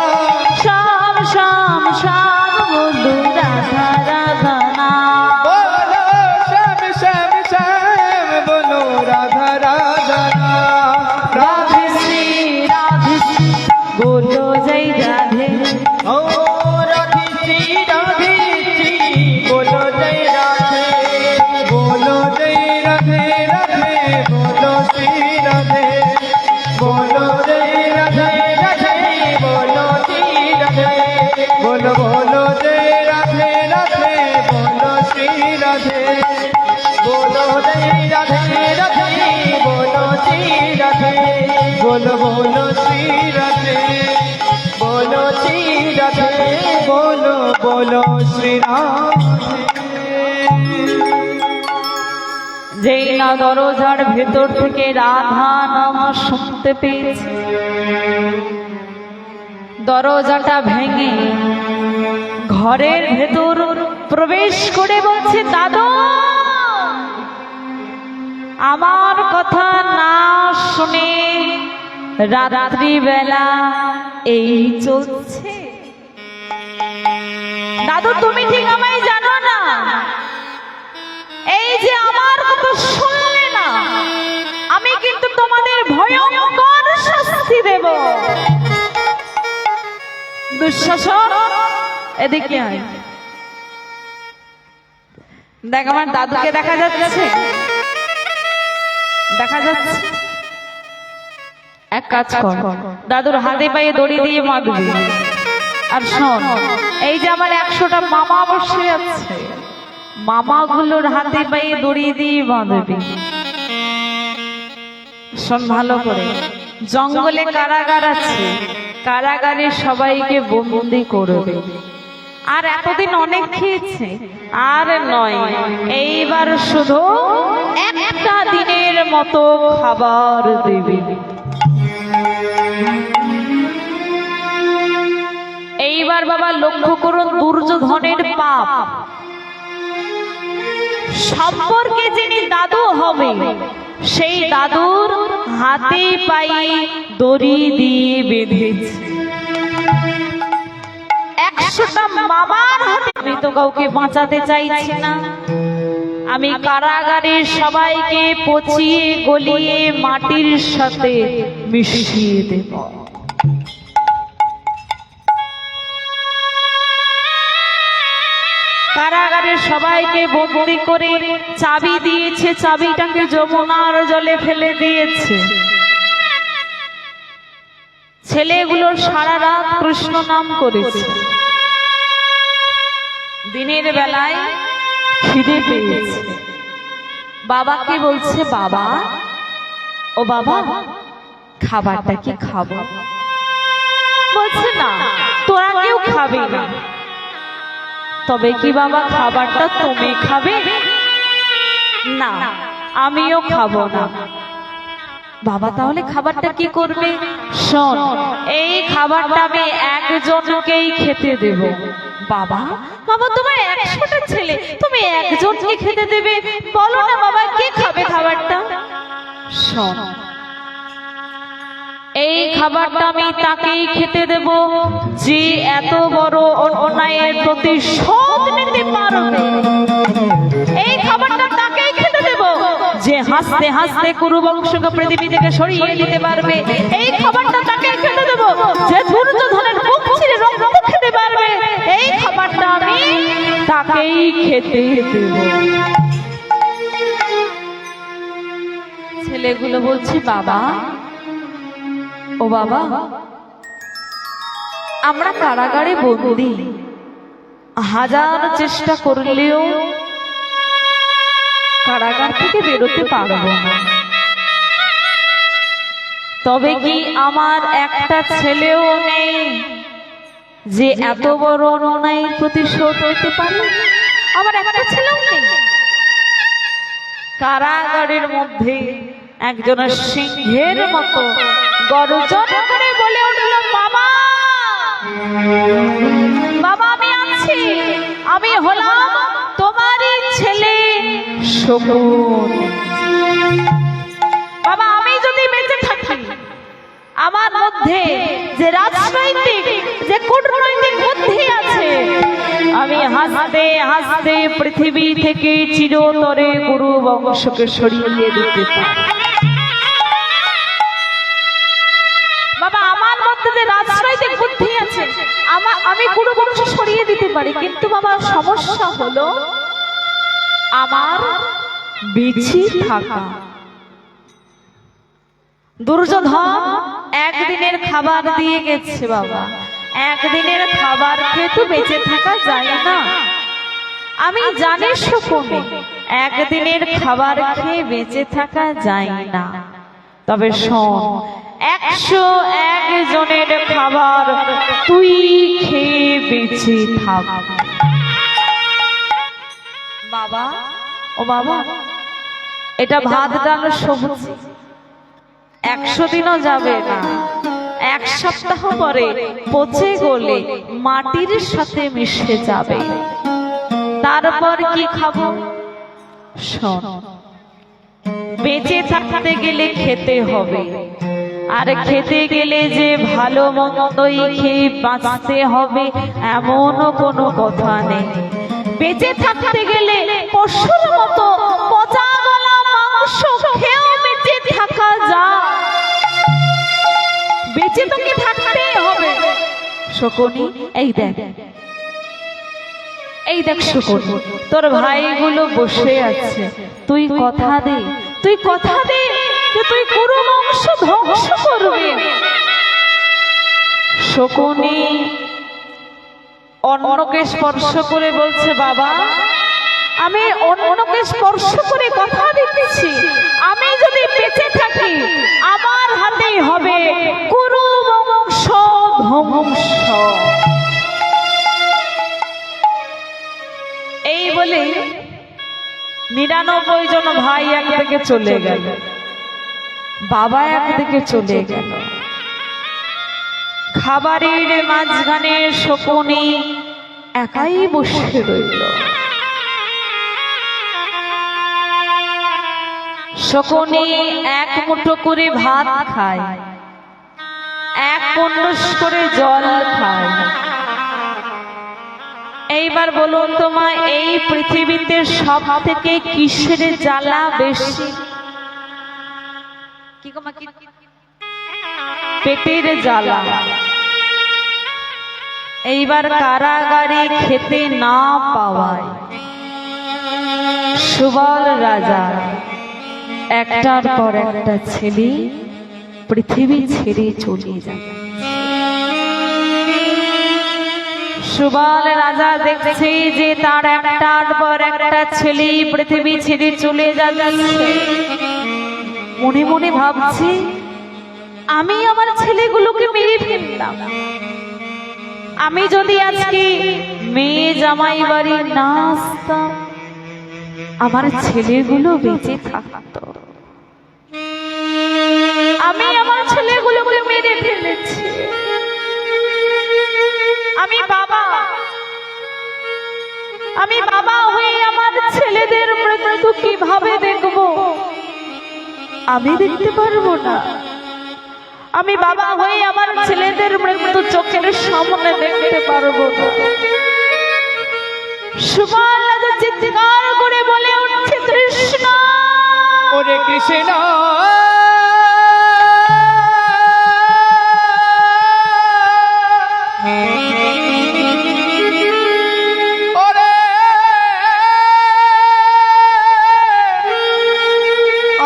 শ্যাম শ্যাম শ্যাম বলো রাধা রাধা নাম। बोलो श्याम श्याम श्याम बोलो राधा राधा नाम। রাধে শ্রী বলো জয় রাধে। ओ राधे श्री राधे श्री बोलो जय राधे। बोलो जय राधे राधे बोलो श्री राधे। बोलो जय राधे राधे बोलो श्री राधे। बोलो बोलो जय राधे राधे बोलो श्री राधे। बोलो जय राधे राधे बोलो श्री राधे। बोलो बोलो श्री राधे बोलो श्री राधे। बोलो बोलो श्री राधे। যেই না দরজার ভেতর থেকে রাধা নাম শুনতে পেয়েছে, দরজাটা ভেঙে ঘরের ভেতর প্রবেশ করে বলছে, দাদু আমার কথা না শুনে রাত্রি বেলা এই চলছে। দাদু তুমি ঠিক আমায় জানো না, এই যে আমার কথা শুনলে না, আমি কিন্তু তোমাদের ভয়ঙ্কর শাস্তি দেব। দুঃশাসন এদিকে আয়। দেখ আমার দাদুকে দেখা যাচ্ছে, দেখা যাচ্ছে। এক কাজ কর, দাদুর হাতে পায়ে দড়ি দিয়ে বাঁধবি। আর শোন, এই যে আমার 100টা মামা বসে আছে, মামাগুলোর হাতে পায়ে দড়ি দিয়ে বাঁধবি। শোন ভালো করে, জঙ্গলে কারাগার আছে, কারাগারে সবাইকে বন্দি করবে। আর এতদিন অনেক খেয়েছে, আর নয়, এইবার শুধু একটা দিনের মতো খাবার দেবে। এইবার বাবা লক্ষ্য করুন, দুর্যোধনের পাপ সম্পর্কে যিনি দাদু হবে, সেই দাদুর হাতে পায়ে দড়ি দিয়ে বেঁধেছে। 100টা মামার হাতে। আমি তো কাউকে বাঁচাতে চাইছি না, আমি কারাগারের সবাইকে পচিয়ে গলিয়ে মাটির সাথে মিশিয়ে দেব। কারাগারের সবাইকে বন্দি করে চাবি দিয়েছে, চাবিটাকে যমুনার জলে ফেলে দিয়েছে। ছেলেগুলো সারা রাত কৃষ্ণ নাম করেছে। দিনের বেলায় খিদে পেয়েছে, বাবাকে বলছে, বাবা ও বাবা খাবারটা কি খাবো? বলছে না, তোরা কেউ খাবে না। তবে কি বাবা খাবারটা তুমি খাবে? না, আমিও খাবো না। বাবা তাহলে খাবারটা কি করবে? শোন, এই খাবারটা আমি একজনকেই খেতে দেব। বাবা, বাবা তোমার 100টা ছেলে, তুমি একজনকে খেতে দেবে? বলো না বাবা, কে খাবে খাবারটা? শোন, এই খাবারটা আমি তাকেই খেতে দেব যে এত বড় অন্যায়ের প্রতিশোধ নিতে পারবে। এই খাবারটা তাকেই খেতে দেব যে হাসতে হাসতে কুরু বংশকে পৃথিবী থেকে সরিয়ে দিতে পারবে। এই খাবারটা তাকে খেতে দেব যে দুর্যোধনের বুক ছিঁড়ে রক্ত খেতে পারবে। এই খাবারটা আমি তাকেই খেতে দেব। ছেলেগুলো বলছে, বাবা ও বাবা, আমরা কারাগারে বন্দী, হাজার চেষ্টা করলেও কারাগার থেকে বেরোতে পারবো না। তবে কি আমার একটা ছেলেও নেই যে এত বড় অন্যায়ের প্রতিশোধ নিতে পারে? আমার একটা ছেলেও নেই। কারাগারের মধ্যে একজন সিংহের মতো গর্জন করে বলে উঠল, বাবা বাবা, আমি আছি, আমি হলাম তোমারই ছেলে শকুন। বাবা, আমি যদি বেঁচে থাকি, আমার মধ্যে যে রাজনৈতিক যে কূটনৈতিক বুদ্ধি আছে, আমি হাসতে হাসতে পৃথিবী থেকে চিরতরে গুরু বংশকে সরিয়ে দিতে পারি। বাবা, আমার মধ্যে যে রাজনৈতিক বুদ্ধি আছে, আমি গুরু বংশ সরিয়ে দিতে পারি। কিন্তু বাবা, সমস্যা হলো আমার বেঁচে থাকা। দুর্যোধন একদিনের খাবার দিয়ে গেছে বাবা, একদিনের খাবার খেয়ে তো বেঁচে থাকা যায় না। আমি জানি শকুনে, একদিনের খাবার খেয়ে বেঁচে থাকা যায় না। তবে শোন, 101 জনের খাবার তুই খেয়ে বেঁচে থাক। বাবা ও বাবা, এটা ভাত ডাল সবজি, 100 দিনও যাবে না, এক সপ্তাহ পরে পচে গলে মাটির সাথে মিশে যাবে। তারপর কি খাবো? শোন, বেঁচে থাকতে গেলে খেতে হবে, আর খেতে গেলে যে ভালো মন্দই খেয়ে বাঁচতে হবে এমনও কোনো কথা নেই। বেঁচে থাকতে গেলে পশুর মতো পচা গলা মাংস খেয়েও বেঁচে থাকা যায়। বেঁচে তোকে থাকতেই হবে। শকুনি, এই দেখ, এই দেখ শকুনি, তোর ভাইগুলো বসে আছে। তুই কথা দে, তুই কথা দে যে তুই কুরু বংশ ধ্বংস করবি। শকুনি অন্যকে স্পর্শ করে বলছে, বাবা আমি অন্যকে স্পর্শ করে কথা দিচ্ছি, আমি যদি বেঁচে থাকি আমার হাতেই হবে কুরু বংশ ধ্বংস। এই বলে 99 জন ভাই একদিকে চলে গেল, বাবা একদিকে চলে গেল। খাবারের মাঝখানে শকুনি একাই বসে রইল। শকুনি এক মুঠো করে ভাত খায়, এক কলস করে জল খায়। এইবার বলুন তোমায়, এই পৃথিবীতে সব থেকে কিসের জ্বালা বেশি? পেটের জ্বালা। এইবার কারাগারে খেতে না পাওয়ায় সুবল রাজা একটার পর একটা ছেলে পৃথিবী ছেড়ে চলে যায়। সুবল রাজা দেখছে যে তার একটার পর একটা ছেলে পৃথিবী ছেড়ে চলে যাচ্ছে। মনে মনে ভাবছে, আমি আমার ছেলেগুলোকে মেরে ফেললাম, আমি যদি আজকে মেয়ে জামাই বাড়ি না আসতাম আমার ছেলেগুলো বেঁচে থাকতো। আমি আমার ছেলেগুলোকে মেরে ফেলেছি। আমি বাবা হয়ে আমার ছেলেদের মৃত্যু কিভাবে দেখবো? আমি দেখতে পারবো না। আমি বাবা হয়ে আমার ছেলেদের মৃত্যু চোখের সামনে দেখতে পারবো না। সুবল রাজা চিৎকার করে বলে উঠছে, কৃষ্ণ, ওরে কৃষ্ণ, ওরে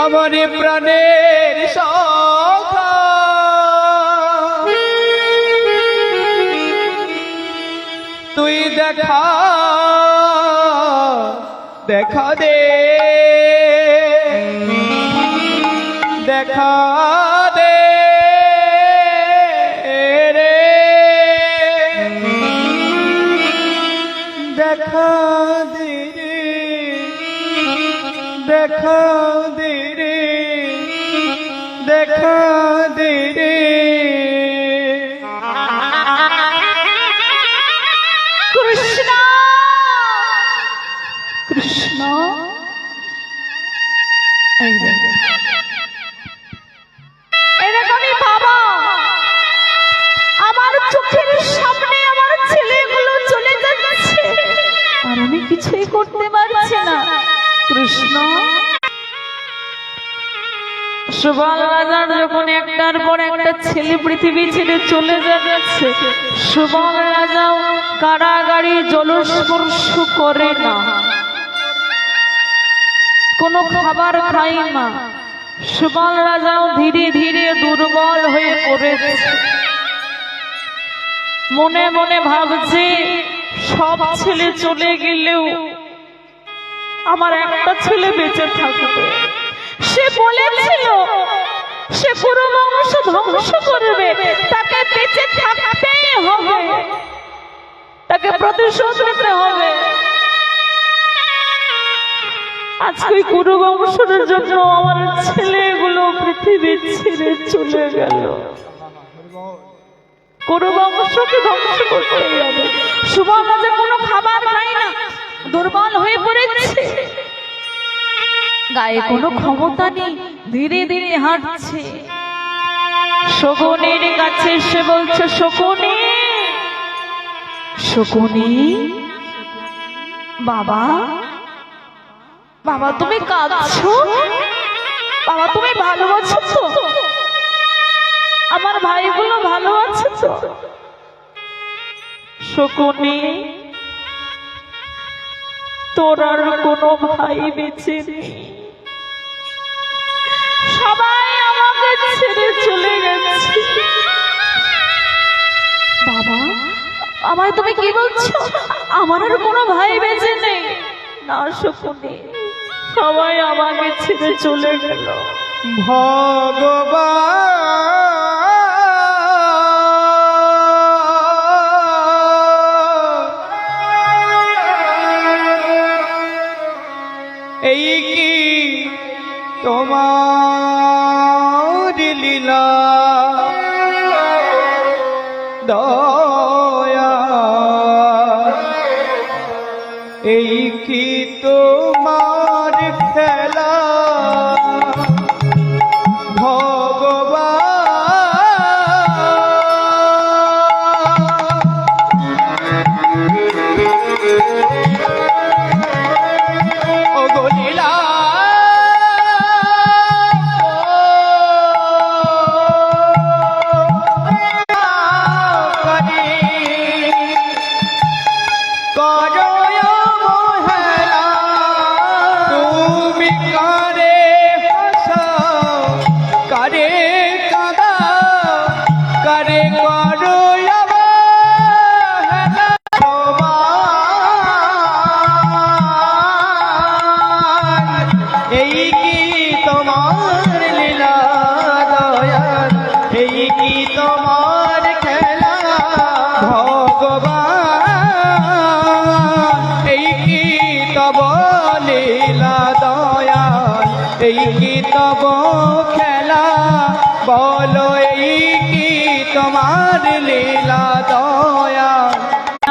আমার প্রাণের সখা, তুই দেখা দেখা দে, দেখা দে রে, দেখা দে রে, দেখা দে রে, দেখা দে রে। কৃষ্ণ, কৃষ্ণ, এরকমই বাবা আমার চোখের সামনে আমার ছেলেগুলো চলে যাচ্ছে আর আমি কিছুই করতে পারছি না। কৃষ্ণ, সুবল রাজার যখন একটার পর একটা ছেলে পৃথিবী ছেড়ে চলে যাচ্ছে, সুবল রাজাও কারাগারে জলস্পর্শ করে না, কোনো খাবার খায় না। সুবল রাজাও ধীরে ধীরে দুর্বল হয়ে পড়েছে। মনে মনে ভাবছে, সব ছেলে চলে গেলেও আমার একটা ছেলে বেঁচে থাকবে। সে বলেছিল সে পুরো বংশ ধ্বংস করবে, তাকে বেঁচে থাকতেই হবে, তাকে প্রতিশোধ নিতে হবে। আজকে কুরু বংশের জন্য আমার ছেলেগুলো পৃথিবী ছেড়ে চলে গেল। কোনো বংশকে ধ্বংস করতে যাবে। সুমন রাজা কোনো খাবার খায় না, দুর্বল হয়ে পড়েছে, গায়ে কোনো ক্ষমতা নেই, ধীরে ধীরে হাঁটছে। শকুনের কাছে এসে বলছে, শকুনি, শকুনি, বাবা, বাবা তুমি কাঁদছো? বাবা তুমি ভালো আছো তো? আমার ভাইগুলো ভালো আছে তো? শকুনি, তোর আর কোনো ভাই বেঁচে নেই, সবাই আমাকে ছেড়ে চলে গেছে। বাবা, আমায় তুমি কি বলছো? আমার আর কোনো ভাই বেঁচে নেই? না শকুনি, সবাই আমাকে ছেড়ে চলে গেল। এই কি তোমার লীলা দয়া, এই কি তোমার খেলা এই কি তব খেলা, বলো এই কি তোমার লীলা দয়া।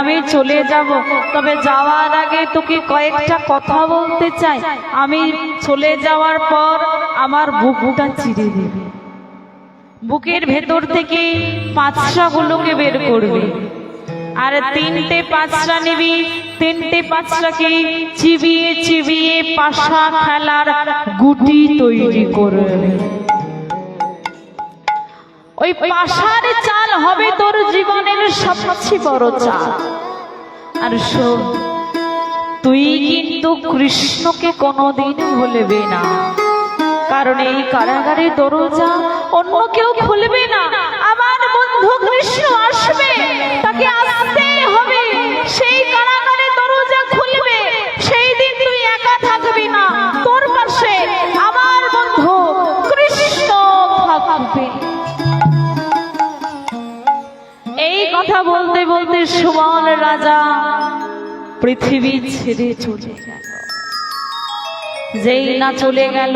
আমি চলে যাব, তবে যাওয়ার আগে তোকে কয়েকটা কথা বলতে চাই। আমি চলে যাওয়ার পর আমার বুকটা চিরে দেবে, বুকের ভেতর থেকে পাঁচটাগুলোকে বের করবে, আর তিনটে পাঁচটা নিবি, তিনটে পাঁচটাকে চিবিয়ে চিবিয়ে পাশা খেলার গুটি তৈরি করবে। ওই পাশার চাল হবে তোর জীবনের সবচেয়ে বড় চাল। আর শোন, তুই কিন্তু কৃষ্ণকে কোনোদিন ভুলবে না, কারণ এই কারাগারের দরজা অন্য কেউ খুলবে না। আমার বন্ধু কৃষ্ণ আসবে, তাকে আসতেই হবে, সেই কারাগারের দরজা খুলবে। সেই দিন তুই একা থাকবি না, তোর পাশে আমার বন্ধু কৃষ্ণ থাকবে। এই কথা বলতে বলতে সুবল রাজা পৃথিবী ছেড়ে চলে গেল। যেই না চলে গেল,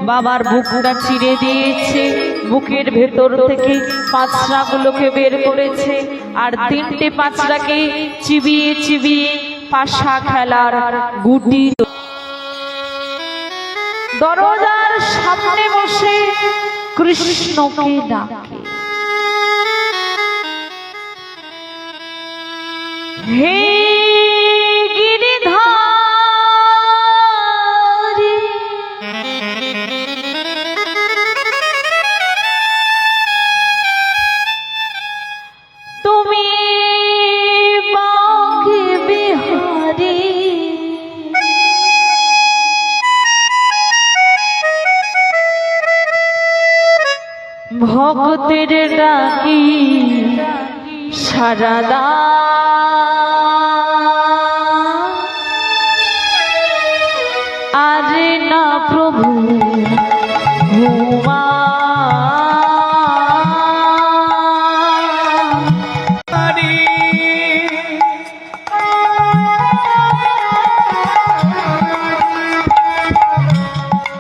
বাবার বুকটা চিরে দিয়েছে, বুকের ভেতর থেকে পাঁচটাগুলোকে বের করেছে, আর তিনটে পাঁচটাকে চিবিয়ে চিবিয়ে পাশা খেলার গুটি। দরজার সামনে বসে কৃষ্ণকে ডাকে, হে গিরিধারী, তুমি বাঁকে বিহারী, ভক্তের ডাকি সাড়া দাও, আরে না প্রভু ঘুমা,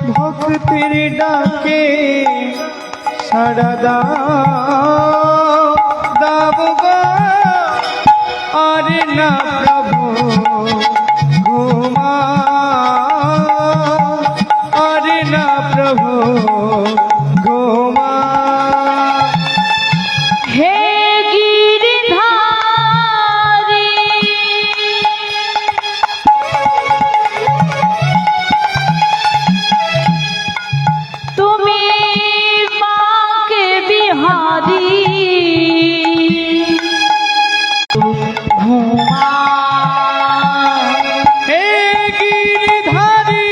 ভক্তের ডাকে সাড়া দাও, দাও না প্রভু ঘুমা, আরে না প্রভু ঘুমা। হে গিরিধারী তুমি মাকে বিহারী ঘুমা। হে গিরিধারী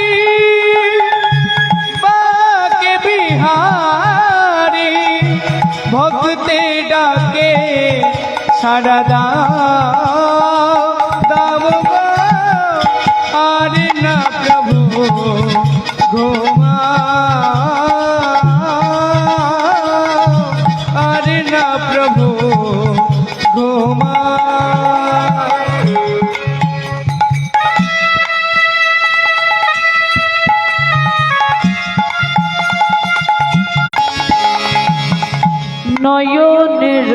বাকে বিহারী, ভক্তে ডাকে সাড়া দাও দাও গো, আরে না প্রভু ঘুমা, আরে না প্রভু ঘুমা। নয়নের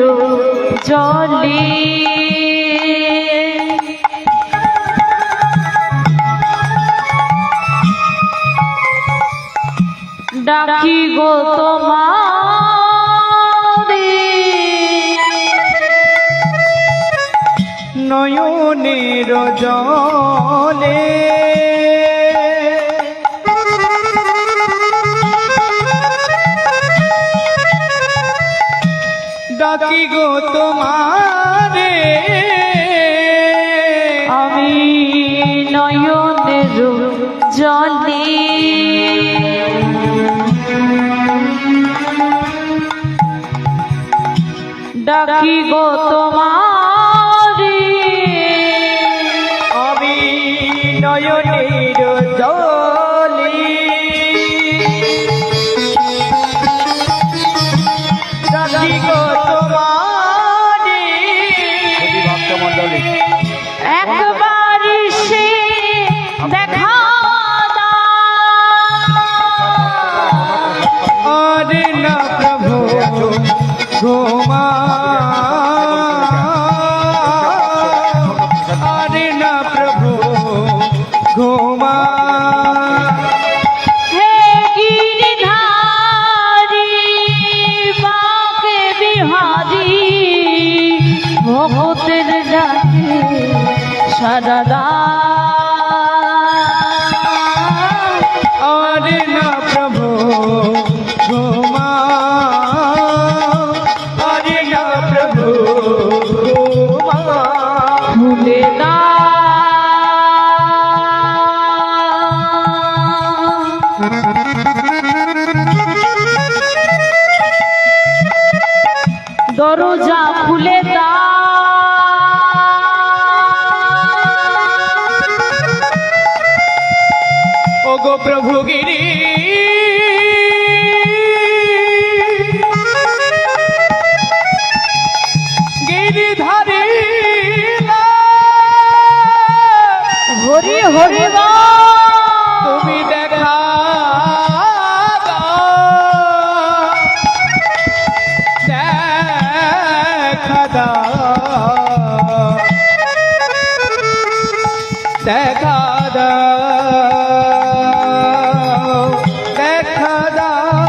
জলে ডাকি গো তোমারে, নয়নের জলে ডাকি গো তোমারে, আমি নয়নের জলে ডাকি গো তোমারে, আমি নয়নের জলে ডাকি গো তোমারে। ভক্তমণ্ডলী একবার সে দেখা দাও, আরে না প্রভু ঘুমা, আরে না প্রভু ঘুমা। হে গিরিধারী বাকে বিহারী, ভক্তের ডাকে সাড়া দাও, আরে না প্রভু ঘুমা, আরে না প্রভু ঘুমা। খুলে দাও দরজা, খুলে দাও ওগো প্রভু গিরি গিরিধারী, হরি হরি তুমি দেখা দাও, দেখা দাও, দেখা দাও, দেখা দাও।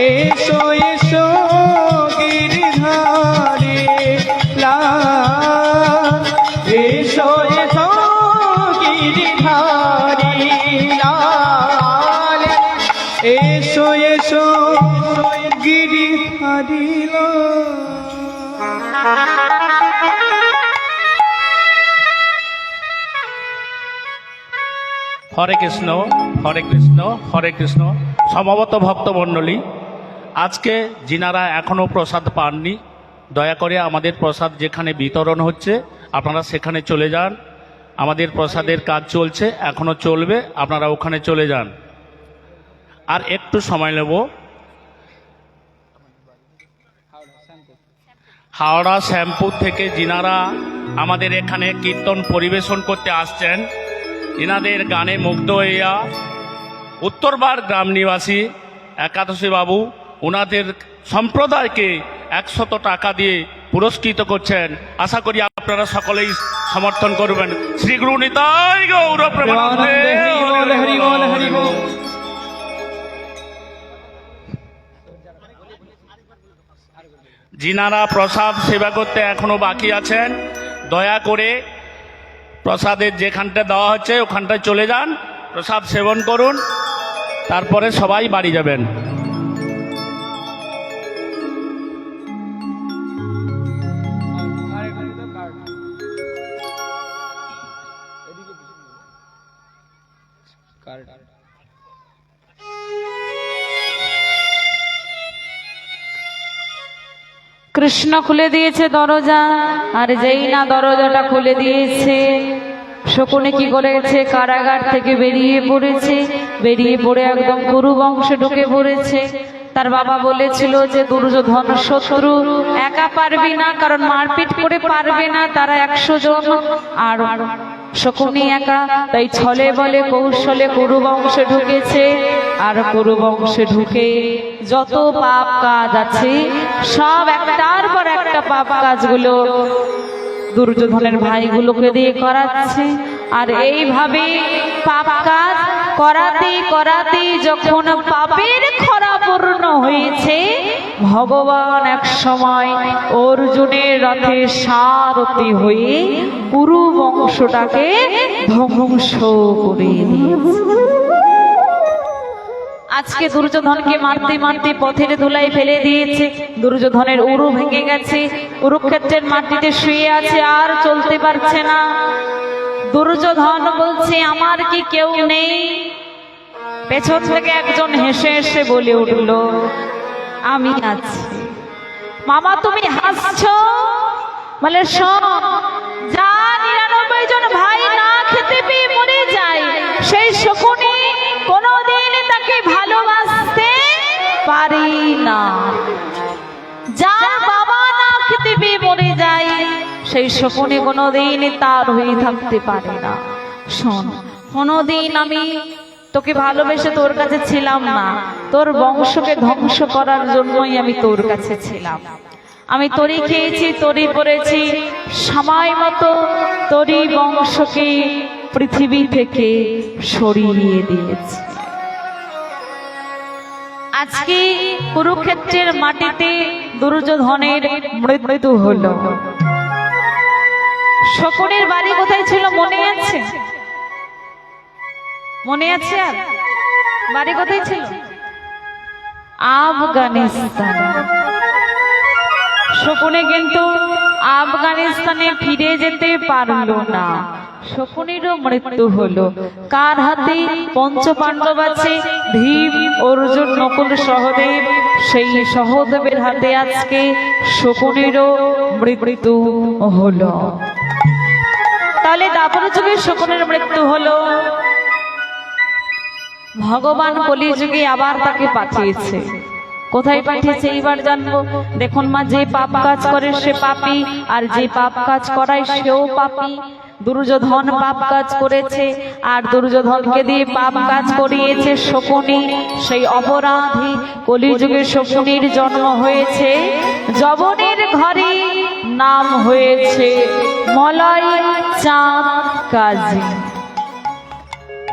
এসো এসো গিরিধারী লাল, এসো এসো গিরিধারী লাল, এসো এসো গিরিধারী লাল। হরে কৃষ্ণ, হরে কৃষ্ণ, হরে কৃষ্ণ। সমবেত ভক্তমণ্ডলী, আজকে যিনারা এখনও প্রসাদ পাননি, দয়া করে আমাদের প্রসাদ যেখানে বিতরণ হচ্ছে আপনারা সেখানে চলে যান। আমাদের প্রসাদের কাজ চলছে, এখনও চলবে, আপনারা ওখানে চলে যান। আর একটু সময় নেব। হাওড়া শ্যামপুর থেকে যিনারা আমাদের এখানে কীর্তন পরিবেশন করতে আসছেন, ইনাদের গানে মুগ্ধ হইয়া উত্তরবার গ্রাম নিবাসী একাদশী বাবু ওনাদের সম্প্রদায়কে 100 টাকা দিয়ে পুরস্কৃত করছেন। আশা করি আপনারা সকলেই সমর্থন করবেন। শ্রী গুরু নিতাই গৌর প্রেমানন্দে। হরি বল হরি বল হরি বল। যিনারা প্রসাদ সেবা করতে এখনো বাকি আছেন, দয়া করে প্রসাদের যেখানটা দেওয়া হচ্ছে ওখানটায় চলে যান, প্রসাদ সেবন করুন, তারপরে সবাই বাড়ি যাবেন। কৃষ্ণ খুলে দিয়েছে দরজা, আর যেই না দরজাটা খুলে দিয়েছে, শকুনি কি করেছে, কারাগার থেকে বেরিয়ে পড়েছে। বেরিয়ে পড়ে একদম কুরু বংশে ঢুকে পড়েছে। তার বাবা বলেছিল যে দুর্যোধন শত্রু, একা পারবি না, কারণ মারপিট করে পারবে না, তারা 100 জন, আর শকুনি একা। তাই ছলে বলে কৌশলে কুরু বংশে ঢুকেছে। আর কুরু বংশে ঢুকে যত পাপ কাজ আছে সব একটার পর একটা পাপ কাজগুলো দুর্যোধনের ভাইগুলোকে দিয়ে করাচ্ছে। আর এইভাবে পাপ কাজ করাতে করাতে যখন পাপের খরা পূর্ণ হয়েছে, ভগবান এক সময় অর্জুনের রথে সারথি হয়ে কুরু বংশটাকে ধ্বংস করে দিয়েছে। আজকে দুর্যোধনকে মারতে মারতে পথের ধুলায় ফেলে দিয়েছে। দুর্যোধনের উরু ভেঙে গেছে, কুরুক্ষেত্রের মাটিতে শুয়ে আছে, আর চলতে পারছে না। দুর্যোধন বলছে, আমার কি কেউ নেই? পেছন থেকে একজন হেসে হেসে বলে উঠল, আমি আছি। মামা তুমি হাসছো? বলে শোন, যা 99 জন ভাই না খেতে পেয়ে মরে যায়, সেই শকুনি কোনোদিন তাকে ভালোবাসতে পারি না। যার বাবা না খেতে পেয়ে মরে যায়, সেই শকুনি কোনোদিন তার হয়ে থাকতে পারে না। শোন, কোনোদিন আমি তোকে ভালোবেসে তোর কাছে ছিলাম না, তোর বংশকে ধ্বংস করার জন্যই আমি তোর কাছে ছিলাম। আমি তরি খেয়েছি, তরি পড়েছি, সময় মতো তরি বংশকে পৃথিবী থেকে সরিয়ে দিয়েছি। আজকে কুরুক্ষেত্রের মাটিতে দুর্যোধনের মৃত্যু হলো। শকুনির বাড়ি কোথায় ছিল মনে আছে? মনে আছে? আর বাড়ি কোথায় ছিল? আফগানিস্তান। শকুনি কিন্তু আফগানিস্তানে ফিরে যেতে পারলো না। শকুনিরও মৃত্যু হলো। কার হাতে? পঞ্চপাণ্ডব আছে, ভীম, অর্জুন, নকুল, সহদেব। সেই সহদেবের হাতে আজকে শকুনিরও মৃত্যু হলো। তাহলে দাপর যুগে শকুনের মৃত্যু হলো। ভগবান কলিযুগে আবার তাকে পাঠিয়েছে। কোথায় পাঠিয়েছে এইবার জানবো। দেখুন মা, যে পাপ কাজ করে সে পাপী, আর যে পাপ কাজ করায় সেও পাপী। দুর্যোধন পাপ কাজ করেছে, আর দুর্যোধনকে দিয়ে পাপ কাজ করিয়েছে শকুনি। সেই অপরাধী কলিযুগে শকুনির জন্ম হয়েছে। যবনের ঘরে নাম হয়েছে মলয় চাঁদ কাজী।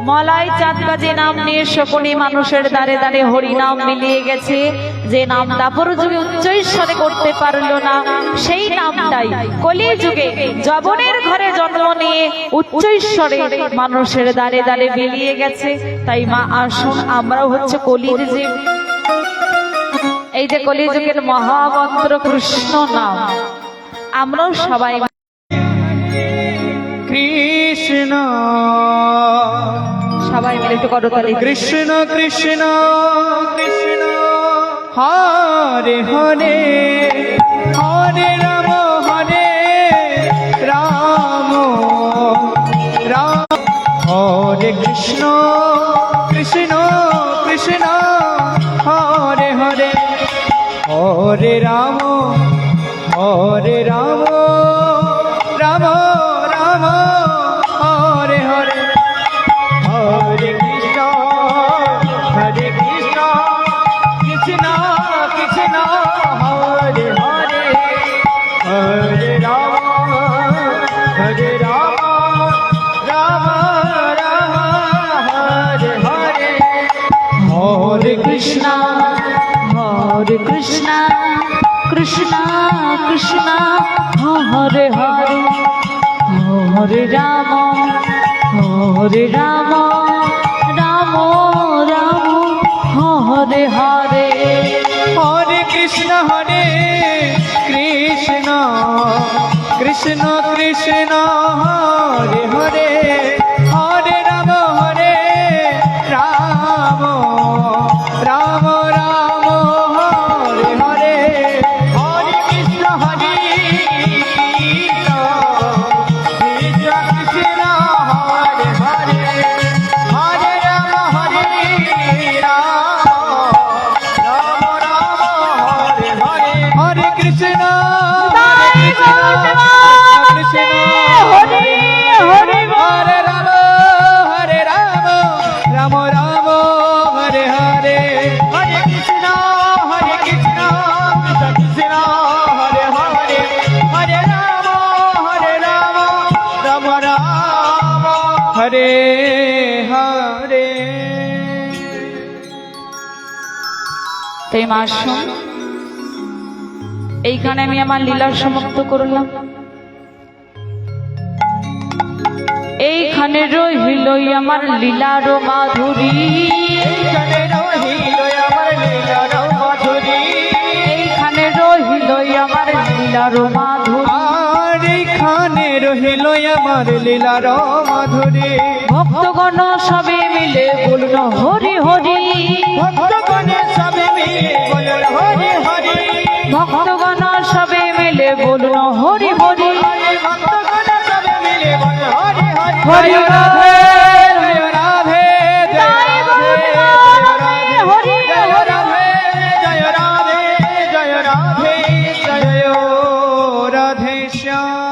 মলয় চাঁদ কাজী নাম নিয়ে শকুনি মানুষের দ্বারে দ্বারে হরিনাম মিলিয়ে গেছে। যে নাম দাপর যুগে উচ্চৈঃস্বরে করতে পারলো না, সেই নামটাই কলি যুগে যবনের ঘরে জন্ম নিয়ে উচ্চৈঃস্বরে মানুষের দ্বারে দ্বারে মিলিয়ে গেছে। তাই মা আসুন, আমরাও হচ্ছে কলির জীব। এই যে কলি যুগের মহামন্ত্র কৃষ্ণ নাম, আমরাও সবাই কৃষ্ণ সবাই মিলে একটু করতালি। কৃষ্ণ কৃষ্ণ কৃষ্ণ হরে হরে হরে রাম রাম হরে কৃষ্ণ কৃষ্ণ কৃষ্ণ হরে হরে হরে রাম রাম রাম হরে হরে হরে কৃষ্ণ কৃষ্ণ কৃষ্ণ হরে হরে হরে রাম হরে রাম রাম রাম হরে হরে হরে কৃষ্ণ হরে কৃষ্ণ কৃষ্ণ কৃষ্ণ হরে হরে হরে রাম রাম রাম হরে হরে হরে কৃষ্ণ কৃষ্ণ কৃষ্ণ হরে হরে হরে রাম রাম রাম হরে হরে হরে কৃষ্ণ কৃষ্ণ কৃষ্ণ হরে হরে হরে রাম হরে কৃষ্ণ কৃষ্ণ হরে হরে হরে রাম রাম রাম হরে হরে হরে কৃষ্ণ কৃষ্ণ কৃষ্ণ হরে হরে হরে রাম রাম রাম হরে হরে। তাই মা শোন, এইখানে আমি আমার লীলা সমাপ্ত করলাম। এইখানে রহিল আমার লীলার মাধুরী, এইখানে রহিল আমার লীলার মাধুরী, এইখানে রহিল আমার লীলার মাধুরী। আর এইখানে রহিল আমার লীলার মাধুরী। ভক্তগণ সবে মিলে বলল হরি হরি, ভক্তগণে সবে মিলে বলল হরি হরি, ভক্তগণ সবে মিলে বলল হরি হরি। ভক্তগণ সবে মিলে বলল হরি হরি। হরি রাধে জয় রাধে জয় রাধে হরি জয় রাধে জয় রাধে জয় রাধে জয় রাধে শ্যাম।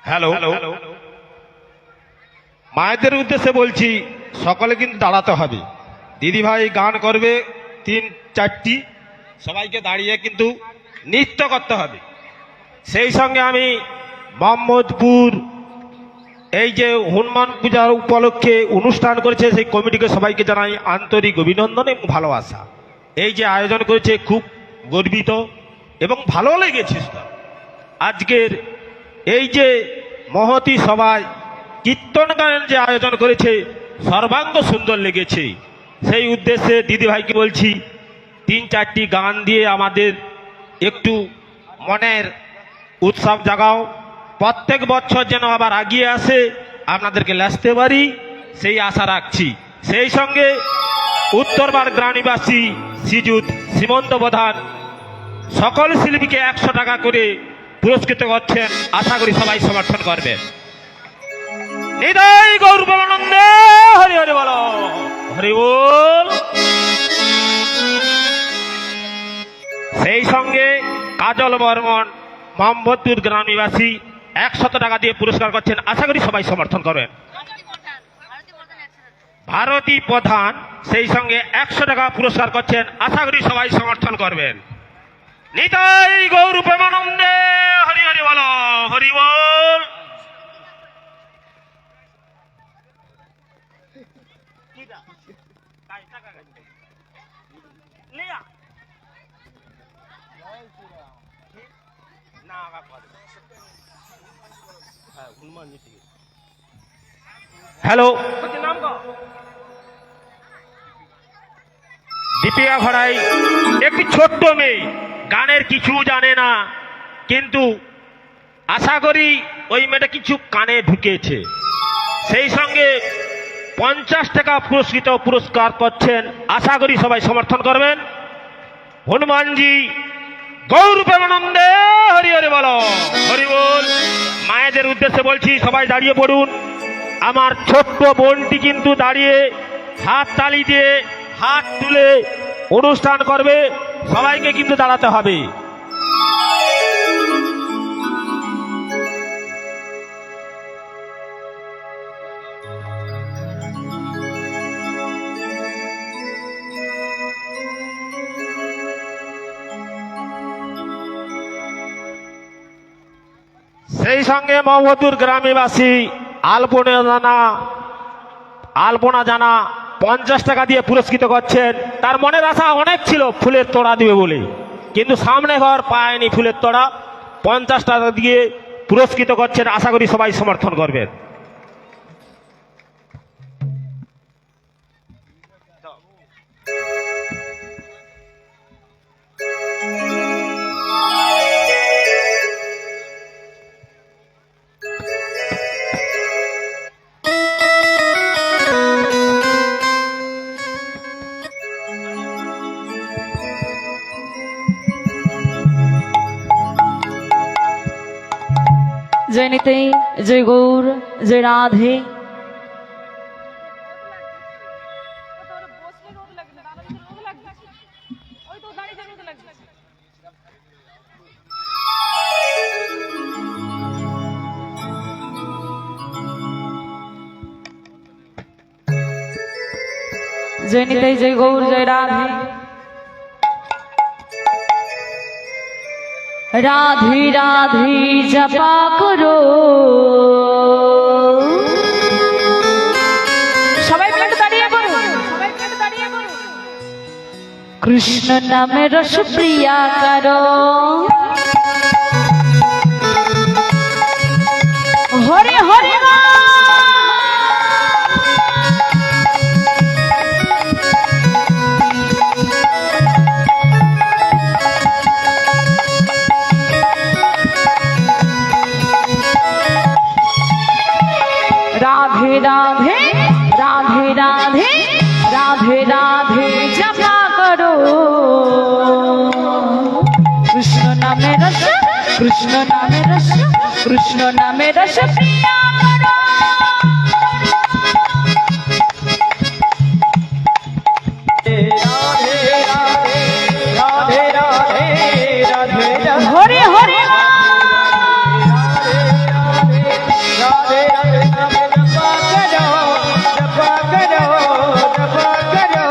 হ্যালো, মায়েদের উদ্দেশ্যে বলছি, সকলে কিন্তু দাঁড়াতে হবে। দিদি ভাই গান করবে 3-4টি, সবাইকে দাঁড়িয়ে কিন্তু নৃত্য করতে হবে। সেই সঙ্গে আমি মোহাম্মদপুর এই যে হনুমান পূজার উপলক্ষে অনুষ্ঠান করেছে সেই কমিটিকে সবাইকে জানাই আন্তরিক অভিনন্দন এবং ভালোবাসা। এই যে আয়োজন করেছে খুব গর্বিত এবং ভালো লেগেছে। আজকের এই যে মহতি সভায় কীর্তন গানের যে আয়োজন করেছে সর্বাঙ্গ সুন্দর লেগেছে। সেই উদ্দেশ্যে দিদিভাইকে বলছি 3-4টি গান দিয়ে আমাদের একটু মনের উৎসব জাগাও। প্রত্যেক বছর যেন আবার এগিয়ে আসে, আপনাদেরকে লাসতে পারি সেই আশা রাখছি। সেই সঙ্গে উত্তরবার গ্রামবাসী শ্রীযুত সীমন্ত প্রধান সকল শিল্পীকে 100 টাকা করে পুরস্কৃত করছেন, আশা করি সবাই সমর্থন করবেন। নিতাই গৌর প্রেমানন্দে হরি হরি বল, হরি বল। সেই সঙ্গে কাজল বর্মন মোহাম্মদপুর গ্রামবাসী 100 টাকা দিয়ে পুরস্কার করছেন, আশা করি সবাই সমর্থন করবেন। ভারতী প্রধান সেই সঙ্গে 100 টাকা পুরস্কার করছেন, আশা করি সবাই সমর্থন করবেন। নিতাই গৌর প্রেমানন্দে হরি হরি বল, হরি বল। হ্যালো, দীপিকা ঘড়াই একটি ছোট্ট মেয়ে, গানের কিছু জানে না, কিন্তু আশা করি ওই মেয়েটা কিছু কানে ঢুকেছে। সেই সঙ্গে 50 টাকা পুরস্কার করছেন, আশা করি সবাই সমর্থন করবেন। হনুমানজি গৌর প্রেমানন্দে হরি হরি বলো, হরি বল। মায়েদের উদ্দেশ্যে বলছি, সবাই দাঁড়িয়ে পড়ুন। আমার ছোট্ট বোনটি কিন্তু দাঁড়িয়ে হাত তালি দিয়ে হাত তুলে অনুষ্ঠান করবে, সবাইকে কিন্তু দাঁড়াতে হবে। সেই সঙ্গে মহম্মদপুর গ্রামবাসী আলপনা জানা 50 টাকা দিয়ে পুরস্কৃত করছেন। তার মনের আশা অনেক ছিল ফুলের তোড়া দিবে বলে, কিন্তু সামনে ঘর পায়নি ফুলের তোড়া। 50 টাকা দিয়ে পুরস্কৃত করছেন, আশা করি সবাই সমর্থন করবেন। जय निताई, जय गौर, जय राधे। जय निताई, जय गौर, जय राधे। राधे राधे जपा करो, সবাই মিলে দাঁড়িয়ে পড়ো, সবাই মিলে দাঁড়িয়ে পড়ো। কৃষ্ণ নামে রস প্রিয়া করো, হরে হরে राधे राधे राधे राधे राधे राधे जपा करो, कृष्ण नामे रस, कृष्ण नामे रस, कृष्ण नामे रस प्रिया करो। राधे राधे राधे राधे हरे हरे राधे राधे जपा करो, जपा करो, जपा करो।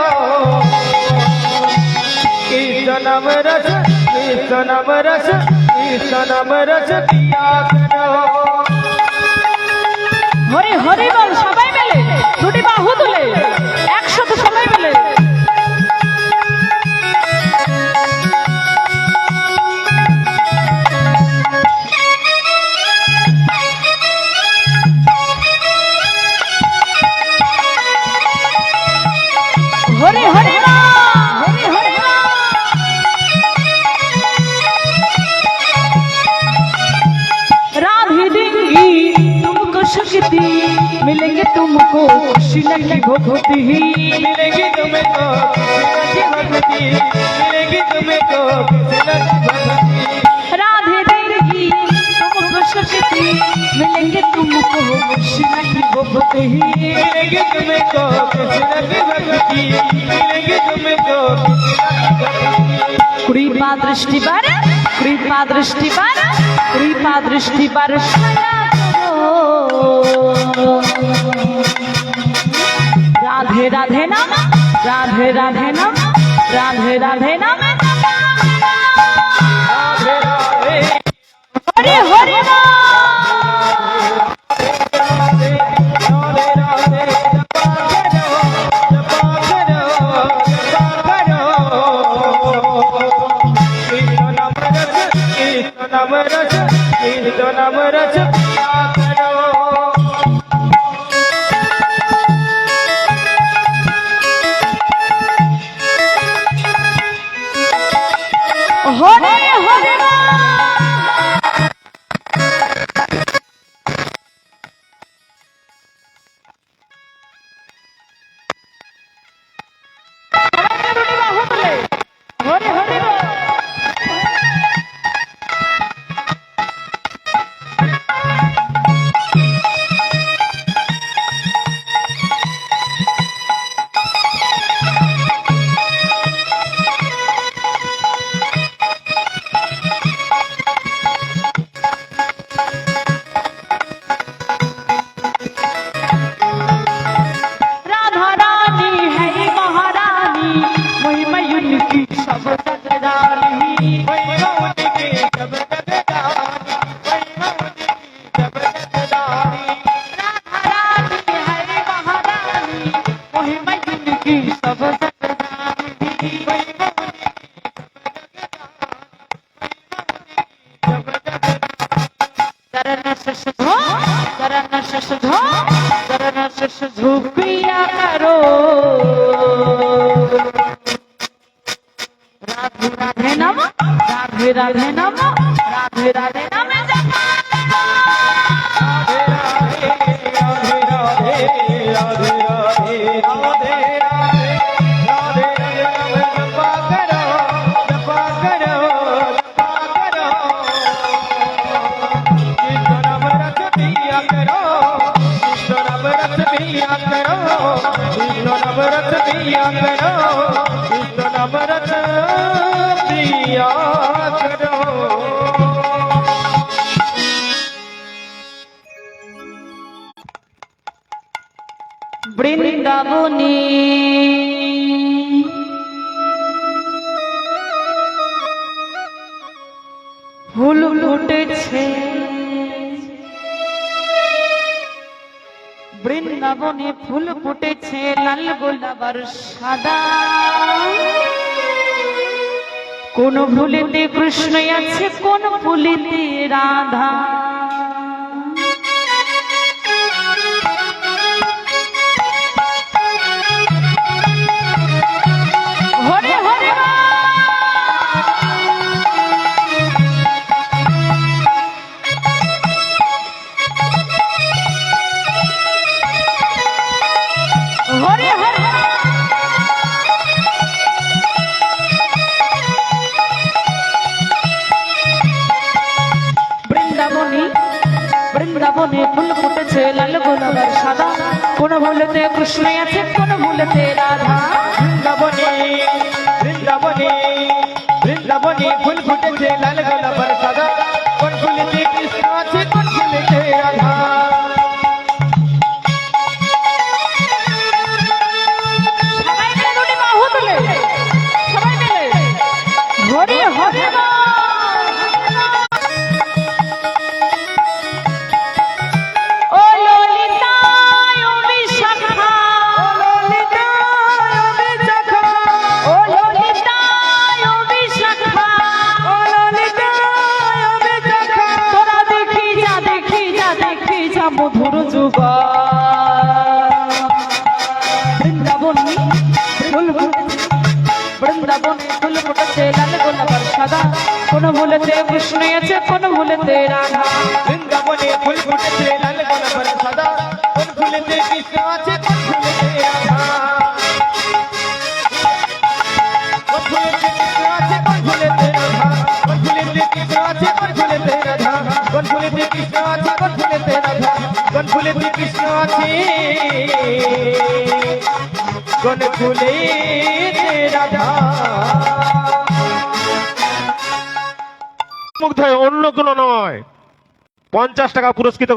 कृष्ण नाम रस, कृष्ण नाम रस, कृष्ण नाम रस पिया करो। হরে হরে বল, সবাই মিলে দুটি বাহু তুলে একসাথে সবাই মিলে। হরে হরে হরে হরে राधे देंगी तुमको शक्ति, मिलेंगे तुमको खुशी न की भक्ति, मिलेगी तुमको कृष्ण की भक्ति, मिलेगी तुमको कृष्ण की भक्ति। राधे देंगी तुमको शक्ति, मिलेंगे तुमको खुशी न की भक्ति, मिलेगी तुमको कृष्ण की भक्ति, मिलेगी तुमको कृष्ण की भक्ति। कृपा दृष्टि पर, कृपा दृष्टि पर, कृपा दृष्टि पर क्षमा करो। राधे राधे नाम, राधे राधे नाम, राधे राधे नाम, राधे राधे हरे हरे नाम। राधे राधे जपा करो, जपा करो, जपा करो। कृष्ण नाम रस, कृष्ण नाम रस, कृष्ण नाम रस पिया करो। हरे हरे नाम। শেষ ঝুঁকিয়া কারো রাধে রাধে নাম রাধে রাধে নাম রাধে রাধে নামে জপা বৃন্দাবনী ফুল ফুটেছে বৃন্দাবনে ফুল ফুটেছে লাল গোলাপ আর সাদা কোন ফুলেতে কৃষ্ণ আছে কোন ফুলেতে রাধা হরে হরে হরে হরে বৃন্দাবনী বৃন্দাবনে ফুল ফুটেছে লাল গোলাপ আর সাদা কোন ফুলেতে কৃষ্ণ আছে কোন ফুলেতে রাধা বৃন্দাবনে বৃন্দাবনে বৃন্দাবনে ফুল ফুটেছে লাল গোলাপ আর সাদা কোন ফুলেতে কৃষ্ণ আছে কোন ফুলেতে রাধা সবাই মিলে দুটি বাহু তুলে সবাই মিলে হরে হরে ও ললিতা ও বিশাখা ও ললিতা ও বিশাখা তোরা দেখি যা মধুর যুগ বৃন্দাবনী ফুল ফুটেছে বৃন্দাবনে ফুল ফুটেছে লাল গোলাপ আর সাদা কোন ভুলেতে কৃষ্ণ আছে কোন ভুলেতে রাধা বৃন্দাবনে ফুল ফুটেছে লাল গোলাপ আর সাদা কোন ফুলেতে কৃষ্ণ আছে কোন ফুলেতে রাধা কোন ফুলেতে কৃষ্ণ আছে কোন ফুলেতে রাধা কোন ফুলেতে কৃষ্ণ আছে কোন ফুলেতে রাধা কোন ফুলেতে কৃষ্ণ আছে কোন ফুলেতে রাধা কোন ফুলেতে কৃষ্ণ আছে কোন ফুলেতে রাধা মুগ্ধ অন্য কোনো নয় 50 টাকা পুরস্কৃত